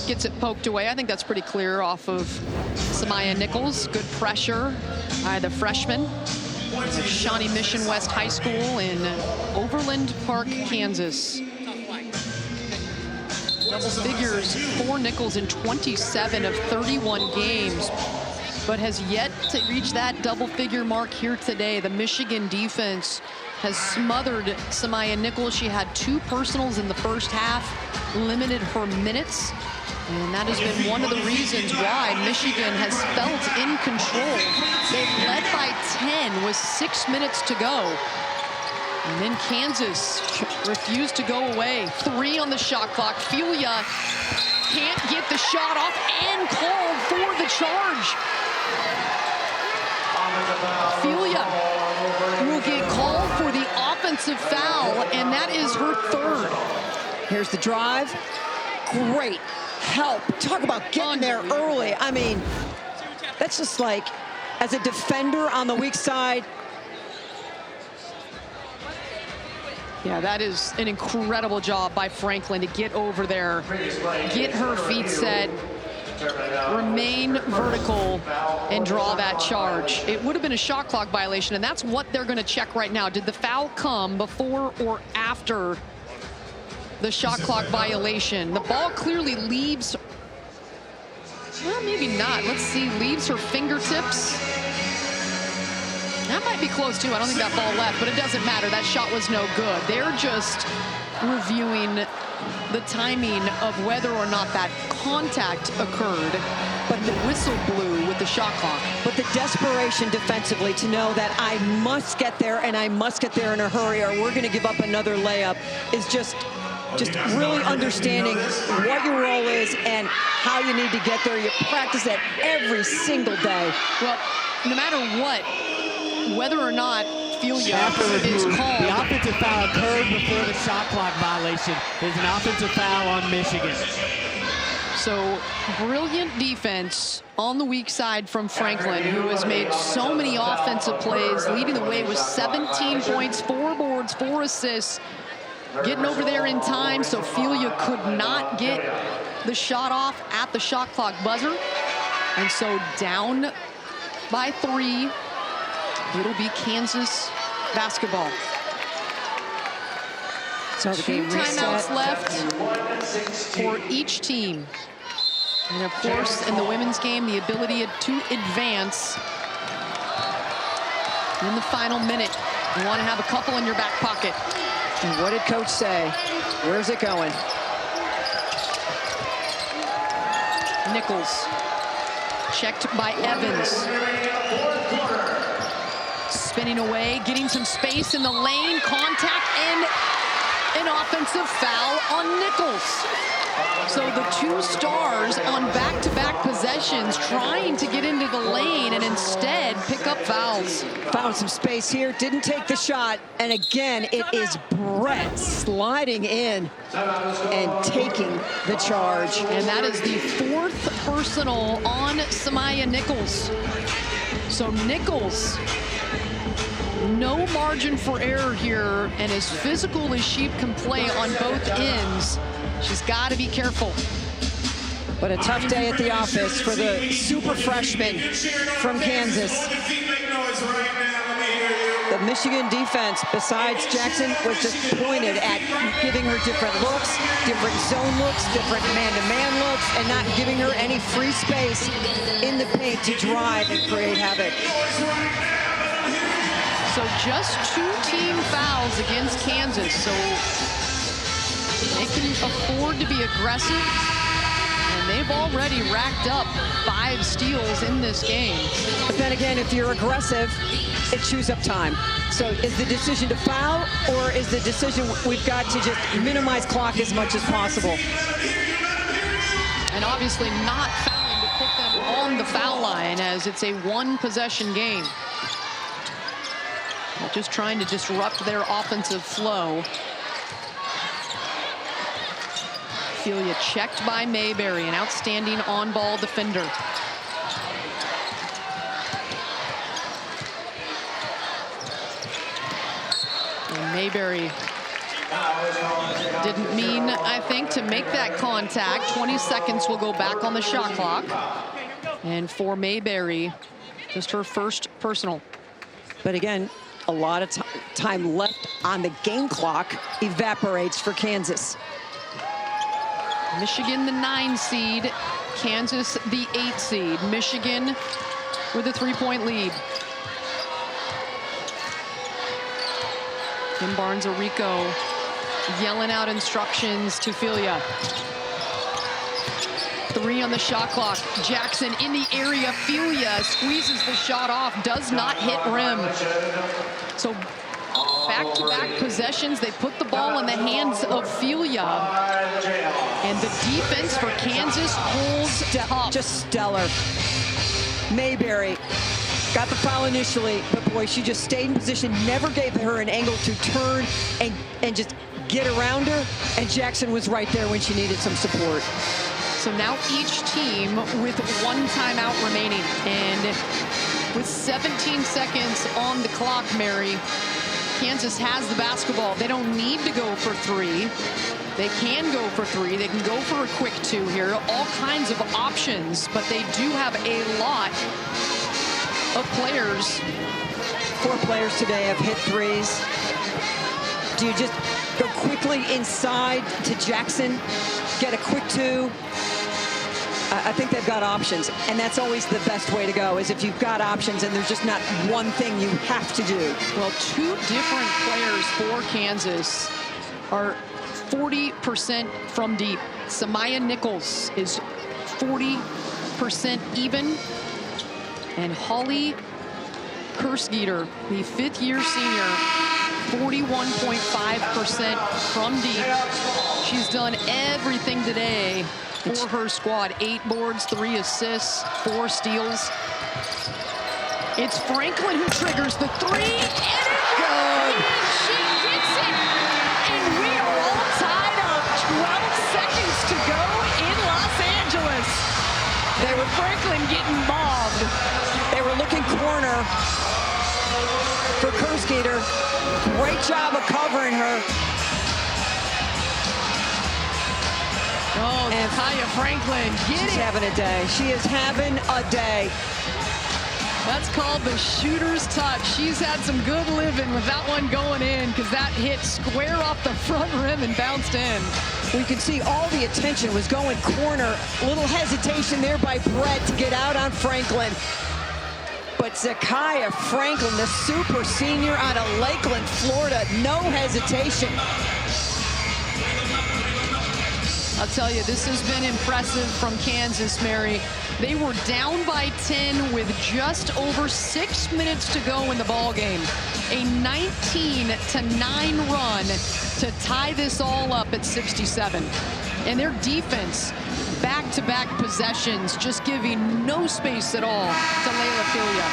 gets it poked away. I think that's pretty clear off of Samaya Nichols. Good pressure by the freshman of Shawnee Mission West High School in Overland Park, Kansas. Double figures for Nichols in 27 of 31 games, but has yet to reach that double figure mark here today. The Michigan defense has smothered Samaya Nichols. She had 2 personals in the first half, limited her minutes, and that has been one of the reasons why Michigan has felt in control. They've led by 10 with 6 minutes to go. And then Kansas refused to go away. 3 on the shot clock. Filia can't get the shot off and called for the charge. Filia will get called for the offensive foul, and that is her 3rd. Here's the drive. Great help. Talk about getting there early. I mean, that's just like, as a defender on the weak side. Yeah, that is an incredible job by Franklin to get over there, get her feet set, remain vertical, and draw that charge. It would have been a shot clock violation, and that's what they're going to check right now. Did the foul come before or after the shot clock violation? The ball clearly leaves, well, maybe not. Let's see, leaves her fingertips. That might be close too. I don't think that ball left, but it doesn't matter. That shot was no good. They're just reviewing the timing of whether or not that contact occurred, but the whistle blew with the shot clock. But the desperation defensively to know that I must get there, and I must get there in a hurry, or we're going to give up another layup, is just really understanding what your role is and how you need to get there. You practice that every single day. Well, no matter what, whether or not Filia is called. The offensive foul occurred before the shot clock violation. There's an offensive foul on Michigan. So brilliant defense on the weak side from Franklin, who has made so many offensive plays, leading the way with 17 points, 4 boards, 4 assists, getting over there in time, so Filia could not get the shot off at the shot clock buzzer. And so down by 3, it'll be Kansas basketball. So the 2 game timeouts reset. left for each team. And of course, in the women's game, the ability to advance in the final minute. You want to have a couple in your back pocket. And what did coach say? Where's it going? Nichols, checked by Evans. Spinning away, getting some space in the lane, contact, and an offensive foul on Nichols. So the 2 stars on back-to-back possessions trying to get into the lane and instead pick up fouls. Found some space here, didn't take the shot, and again, it is Brett sliding in and taking the charge. And that is the 4th personal on Samaya Nichols. So Nichols, no margin for error here, and as physical as she can play on both ends, she's got to be careful. But a tough day at the office for the super freshman from Kansas. The Michigan defense, besides Jackson, was just pointed at giving her different looks, different zone looks, different man-to-man looks, and not giving her any free space in the paint to drive and create havoc. So just 2 team fouls against Kansas. So they can afford to be aggressive. and they've already racked up 5 steals in this game. But then again, if you're aggressive, it chews up time. So is the decision to foul, or is the decision we've got to just minimize clock as much as possible? And obviously not fouling to put them on the foul line, as it's a 1-possession game. They're just trying to disrupt their offensive flow. Ophelia checked by Mayberry, an outstanding on-ball defender. And Mayberry didn't mean, I think, to make that contact. 20 seconds will go back on the shot clock. And for Mayberry, just her first personal. But again, a lot of time left on the game clock evaporates for Kansas. Michigan, the 9 seed. Kansas, the 8 seed. Michigan with a 3-point lead. Kim Barnes-Arico yelling out instructions to Ophelia. 3 on the shot clock. Jackson in the area. Ophelia squeezes the shot off, does not hit rim. So back-to-back possessions, they put the ball in the hands of Ophelia. And the defense for Kansas holds tough. Just stellar. Mayberry got the foul initially, but boy, she just stayed in position, never gave her an angle to turn and just get around her, and Jackson was right there when she needed some support. So now each team with 1 timeout remaining, and with 17 seconds on the clock, Mary, Kansas has the basketball. They don't need to go for 3. They can go for 3. They can go for a quick 2 here. All kinds of options, but they do have a lot of players. 4 players today have hit 3s. Do you just go quickly inside to Jackson, get a quick 2? I think they've got options, and that's always the best way to go, is if you've got options and there's just not one thing you have to do. Well, 2 different players for Kansas are 40% from deep. Samaya Nichols is 40% even, and Holly Kersgeter, the 5th-year senior, 41.5% from deep. She's done everything today for her squad. 8 boards, 3 assists, 4 steals. It's Franklin who triggers the 3, and it's good. She gets it, and we are all tied up. 12 seconds to go in Los Angeles. They were Franklin getting mobbed. They were looking corner for Kersgeter. Great job of covering her. Oh, and Kaya Franklin, She's having a day. She is having a day. That's called the shooter's touch. She's had some good living with that one going in, because that hit square off the front rim and bounced in. We can see all the attention was going corner. A little hesitation there by Brett to get out on Franklin. But Zakaya Franklin, the super senior out of Lakeland, Florida, no hesitation. I'll tell you, this has been impressive from Kansas, Mary. They were down by 10 with just over 6 minutes to go in the ball game. A 19-9 run to tie this all up at 67. And their defense, back-to-back possessions, just giving no space at all to Layla Ophelia.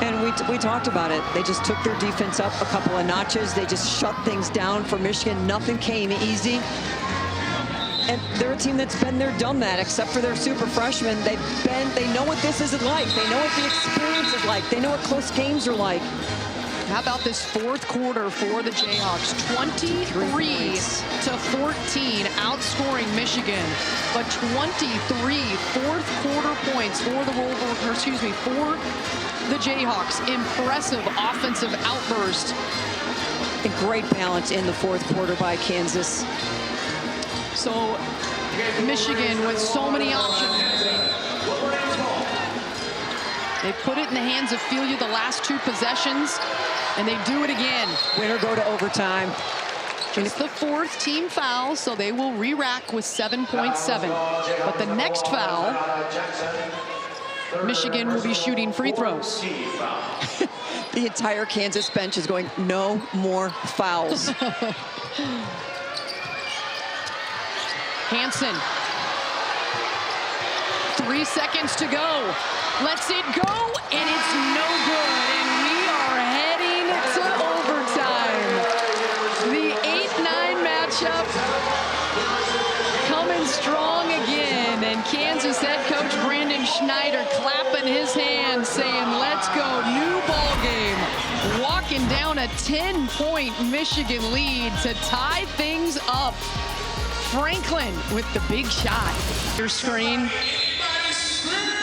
And we talked about it. They just took their defense up a couple of notches. They just shut things down for Michigan. Nothing came easy. And they're a team that's been there, done that, except for their super freshmen. They know what this is like. They know what the experience is like. They know what close games are like. How about this 4th quarter for the Jayhawks? 23-14, outscoring Michigan. But 23 4th quarter points for for the Jayhawks. Impressive offensive outburst. And great balance in the 4th quarter by Kansas. So Michigan with so many options. They put it in the hands of Ophelia the last 2 possessions, and they do it again. Winner go to overtime. Just the 4th team foul, so they will re-rack with 7.7. But the next foul, Michigan will be shooting free throws. The entire Kansas bench is going, no more fouls. Hansen. 3 seconds to go. Lets it go, and it's no good. And we are heading to overtime. The 8-9 matchup coming strong again. And Kansas head coach Brandon Schneider clapping his hands, saying, let's go, new ball game. Walking down a 10-point Michigan lead to tie things up. Franklin with the big shot. Your screen.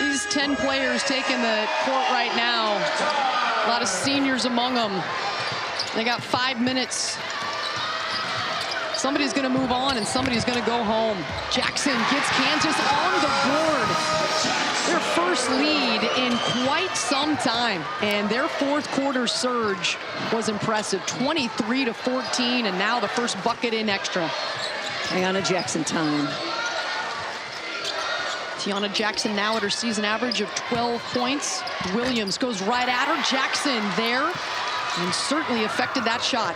These 10 players taking the court right now. A lot of seniors among them. They got 5 minutes. Somebody's going to move on and somebody's going to go home. Jackson gets Kansas on the board. Their first lead in quite some time. And their 4th quarter surge was impressive. 23-14, and now the first bucket in extra. Tiana Jackson time. Tiana Jackson now at her season average of 12 points. Williams goes right at her. Jackson there, and certainly affected that shot.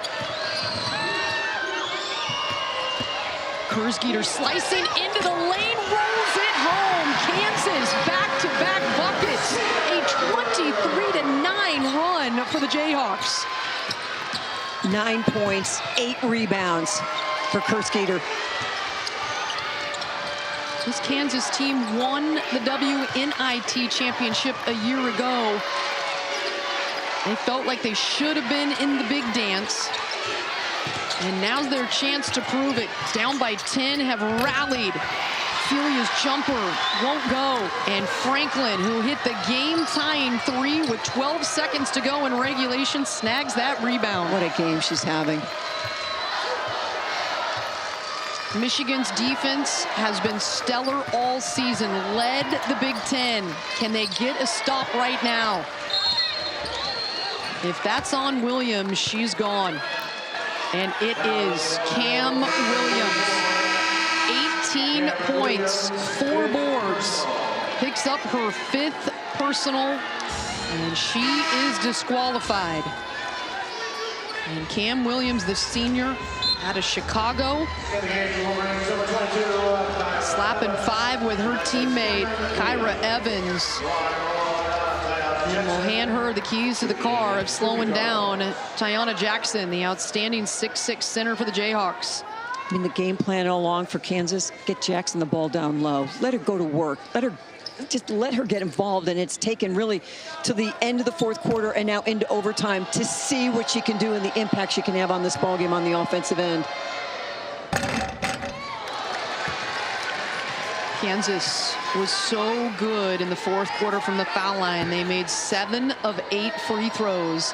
Kurzgeter slicing into the lane, rolls it home. Kansas back-to-back buckets. A 23-9 run for the Jayhawks. 9 points, 8 rebounds for Kurzgeter. This Kansas team won the WNIT championship a year ago. They felt like they should have been in the big dance. And now's their chance to prove it. Down by 10, have rallied. Celia's jumper won't go. And Franklin, who hit the game-tying 3 with 12 seconds to go in regulation, snags that rebound. What a game she's having. Michigan's defense has been stellar all season, led the Big Ten. Can they get a stop right now? If that's on Williams, she's gone. And it is Cam Williams. 18 points, 4 boards. Picks up her 5th personal, and she is disqualified. And Cam Williams, the senior, out of Chicago, slapping 5 with her teammate Kyra Evans, and will hand her the keys to the car of slowing down Tiana Jackson, the outstanding 6'6" center for the Jayhawks. I mean, the game plan all along for Kansas, get Jackson the ball down low, let her go to work, let her get involved, and it's taken really to the end of the 4th quarter and now into overtime to see what she can do and the impact she can have on this ball game on the offensive end. Kansas was so good in the 4th quarter from the foul line. They made 7 of 8 free throws.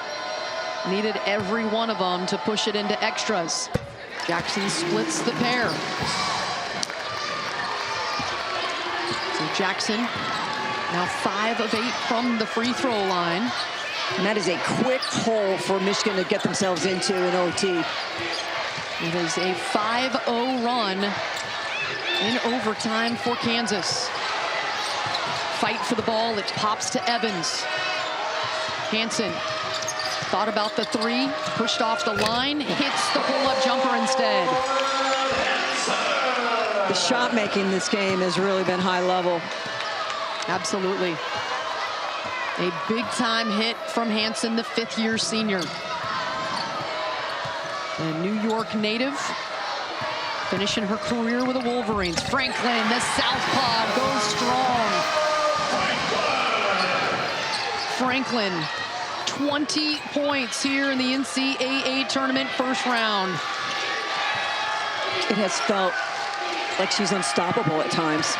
Needed every one of them to push it into extras. Jackson splits the pair. So Jackson now 5 of 8 from the free throw line. And that is a quick hole for Michigan to get themselves into an OT. It is a 5-0 run in overtime for Kansas. Fight for the ball, it pops to Evans. Hansen thought about the 3, pushed off the line, hits the pull-up jumper instead. The shot making this game has really been high level. Absolutely. A big-time hit from Hansen, the 5th-year senior. A New York native, finishing her career with the Wolverines. Franklin, the southpaw, goes strong. Franklin, 20 points here in the NCAA tournament first round. It has felt like she's unstoppable at times.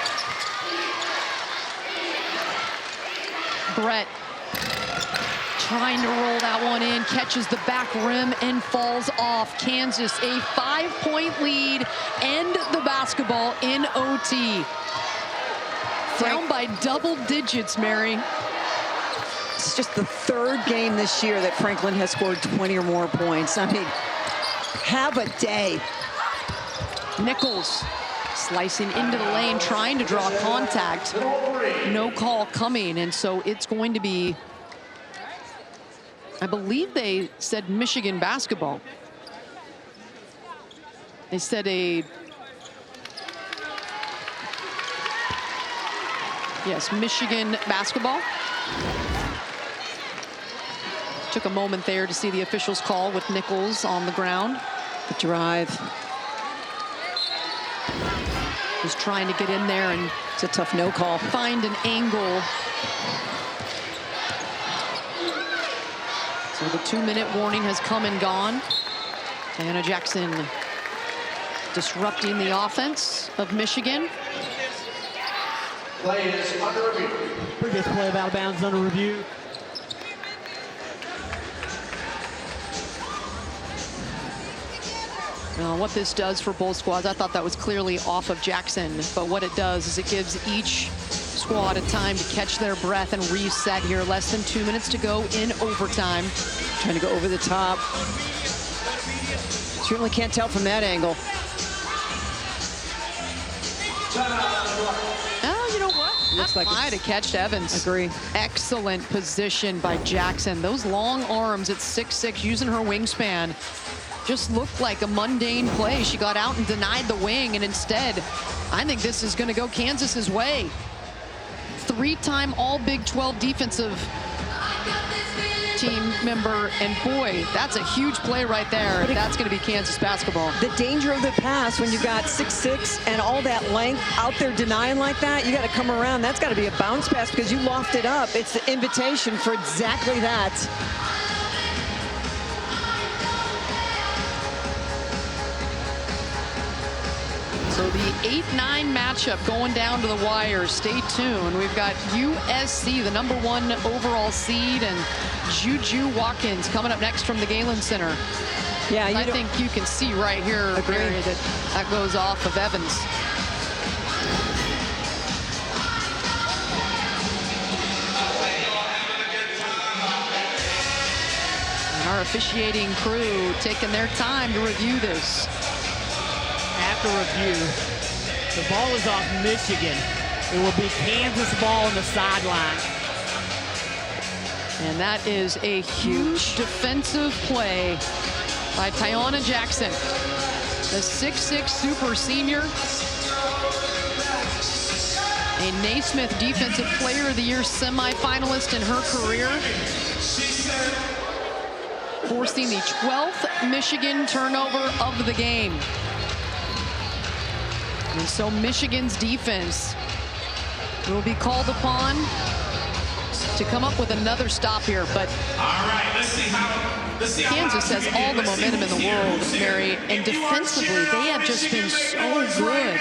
Brett trying to roll that one in, catches the back rim and falls off. Kansas, a 5-point lead, and the basketball in OT. Down by double digits, Mary. It's just the 3rd game this year that Franklin has scored 20 or more points. I mean, have a day. Nichols slicing into the lane, trying to draw contact. No call coming, and so it's going to be, I believe they said Michigan basketball. They said yes, Michigan basketball. Took a moment there to see the officials call with Nichols on the ground. The drive. Was trying to get in there, and it's a tough no call. Find an angle. So the 2-minute warning has come and gone. Diana Jackson disrupting the offense of Michigan. Play is under review. Previous play of out of bounds under review. What this does for both squads, I thought that was clearly off of Jackson, but what it does is it gives each squad a time to catch their breath and reset here. Less than 2 minutes to go in overtime. Trying to go over the top. Certainly can't tell from that angle. Oh, you know what? Looks like might have catched Evans. Agree. Excellent position by Jackson. Those long arms at 6'6", using her wingspan. Just looked like a mundane play. She got out and denied the wing, and instead, I think this is going to go Kansas's way. 3-time All-Big 12 defensive team member, and boy, that's a huge play right there. That's going to be Kansas basketball. The danger of the pass when you've got 6'6" and all that length out there denying like that, you got to come around. That's got to be a bounce pass because you lofted up. It's the invitation for exactly that. So the 8-9 matchup going down to the wire. Stay tuned. We've got USC, the #1 overall seed, and Juju Watkins coming up next from the Galen Center. Yeah, I think you can see right here, Mary, that goes off of Evans. And our officiating crew taking their time to review this. After review, the ball is off Michigan. It will be Kansas ball on the sideline. And that is a huge defensive play by Diana Jackson, the 6'6" super senior. A Naismith Defensive Player of the Year semifinalist in her career. Forcing the 12th Michigan turnover of the game. And so Michigan's defense will be called upon to come up with another stop here. But Kansas has all the momentum in the world, Mary, and defensively they have just been so good.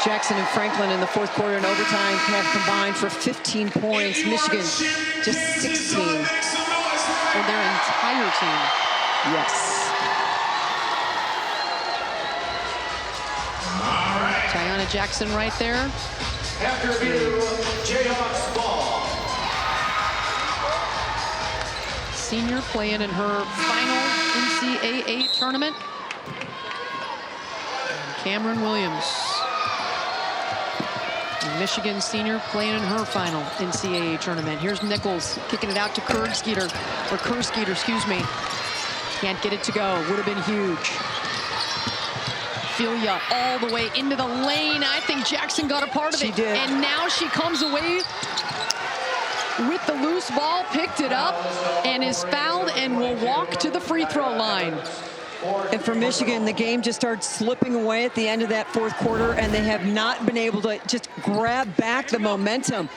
Jackson and Franklin in the fourth quarter and overtime have combined for 15 points. Michigan just 16. For their entire team. Yes. Diana Jackson right there. After review, Jayhawks ball. Senior playing in her final NCAA tournament. Cameron Williams. Michigan senior playing in her final NCAA tournament. Here's Nichols kicking it out to Kerskeeter, excuse me. Can't get it to go. Would have been huge. Filia all the way into the lane. I think Jackson got a part of it. She did. And now she comes away with the loose ball, picked it up, and is fouled and will walk to the free throw line. And for Michigan, the game just started slipping away at the end of that fourth quarter, and they have not been able to just grab back the momentum.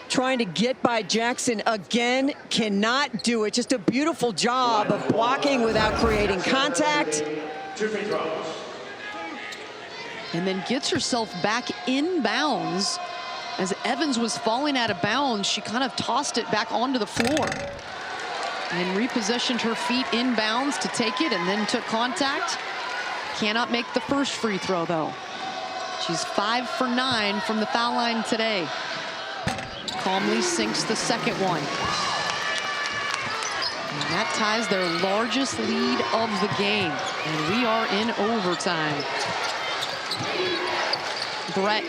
Trying to get by Jackson again, cannot do it. Just a beautiful job of blocking without creating contact. 2 free throws. And then gets herself back in bounds. As Evans was falling out of bounds, she kind of tossed it back onto the floor. And repositioned her feet in bounds to take it, and then took contact. Cannot make the first free throw, though. She's 5 for 9 from the foul line today. Calmly sinks the second one. And that ties their largest lead of the game. And we are in overtime. Brett,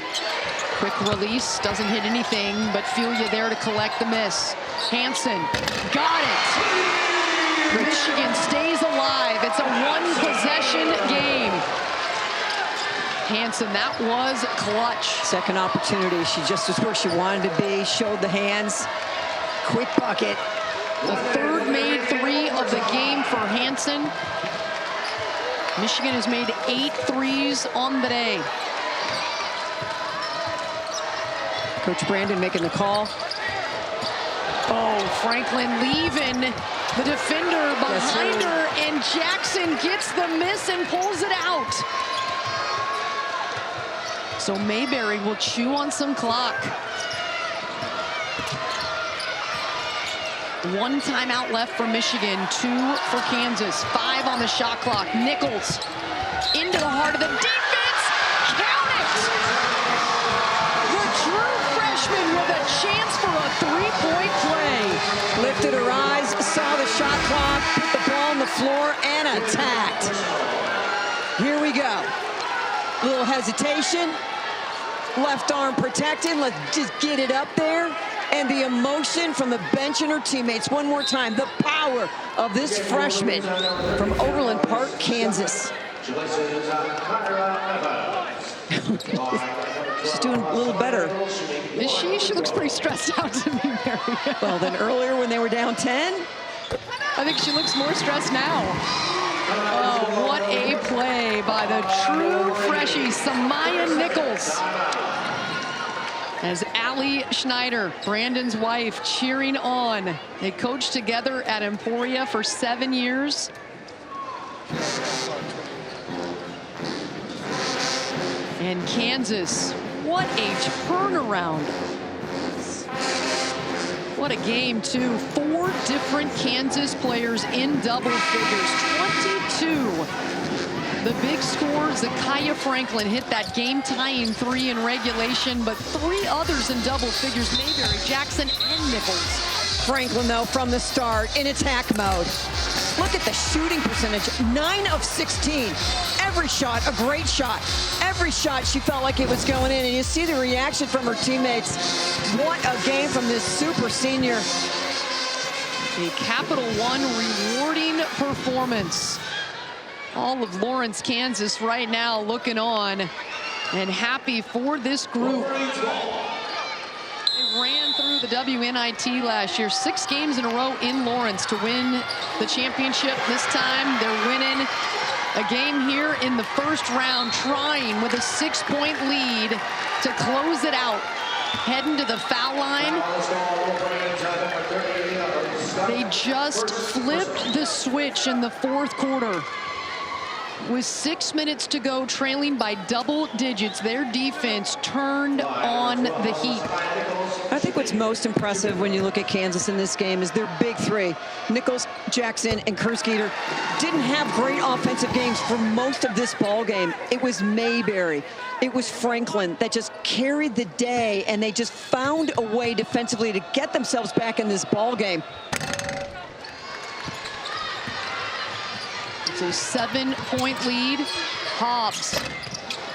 quick release, doesn't hit anything, but Filia there to collect the miss. Hansen, got it. Michigan stays alive. It's a one-possession game. Hansen, that was clutch. Second opportunity. She just was where she wanted to be, showed the hands. Quick bucket. The third made three of the game for Hansen. Michigan has made 8 threes on the day. Coach Brandon making the call. Oh, Franklin leaving the defender behind her, and Jackson gets the miss and pulls it out. So Mayberry will chew on some clock. One timeout left for Michigan, 2 for Kansas, 5 on the shot clock. Nichols into the heart of the defense, count it! The true freshman with a chance for a 3-point play. Lifted her eyes, saw the shot clock, put the ball on the floor, and attacked. Here we go. Little hesitation. Left arm protected. Let's just get it up there. And the emotion from the bench and her teammates. One more time, the power of this freshman from Overland Park, Kansas. She's doing a little better. Is she? She looks pretty stressed out to me, Mary. Well, than earlier when they were down 10. I think she looks more stressed now. Oh, what a play by the true freshie, Samaya Nichols. As Allie Schneider, Brandon's wife, cheering on. They coached together at Emporia for 7 years. And Kansas, what a turnaround. What a game, too. 4 different Kansas players in double figures, 22. The big score, Zakiya Franklin hit that game-tying 3 in regulation, but 3 others in double figures, Mayberry, Jackson, and Nichols. Franklin, though, from the start, in attack mode. Look at the shooting percentage, 9 of 16. Every shot, a great shot. Every shot, she felt like it was going in, and you see the reaction from her teammates. What a game from this super senior. A Capital One rewarding performance. All of Lawrence, Kansas right now looking on and happy for this group. They ran through the WNIT last year, 6 games in a row in Lawrence to win the championship. This time they're winning a game here in the first round, trying with a 6-point lead to close it out. Heading to the foul line. They just flipped the switch in the 4th quarter. With 6 minutes to go, trailing by double digits, their defense turned on the heat. I think what's most impressive when you look at Kansas in this game is their big 3. Nichols, Jackson, and Kersgeter didn't have great offensive games for most of this ball game. It was Mayberry, it was Franklin that just carried the day, and they just found a way defensively to get themselves back in this ball game. It's a 7-point lead. Hobbs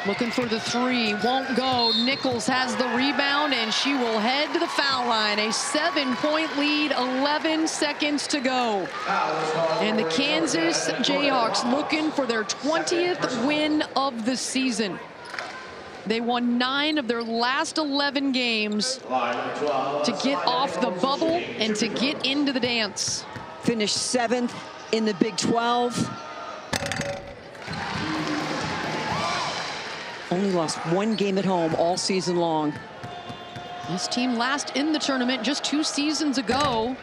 looking for the 3, won't go. Nichols has the rebound, and she will head to the foul line. A 7-point lead, 11 seconds to go. And the Kansas Jayhawks looking for their 20th win of the season. They won 9 of their last 11 games to get off the bubble and to get into the dance. Finished 7th in the Big 12. Only lost 1 game at home all season long. This team last in the tournament just 2 seasons ago.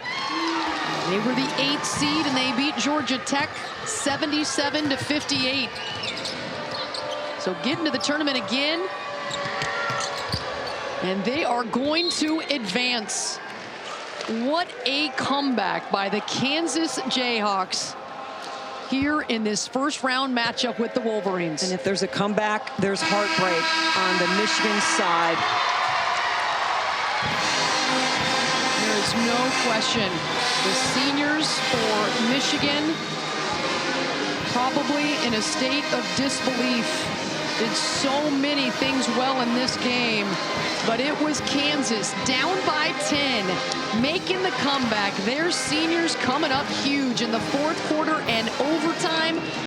They were the 8th seed and they beat Georgia Tech 77-58. So getting to the tournament again. And they are going to advance. What a comeback by the Kansas Jayhawks here in this first round matchup with the Wolverines. And if there's a comeback, there's heartbreak on the Michigan side. Mary is no question. The seniors for Michigan, probably in a state of disbelief. Did so many things well in this game, but it was Kansas down by 10, making the comeback. Their seniors coming up huge in the fourth quarter and overtime.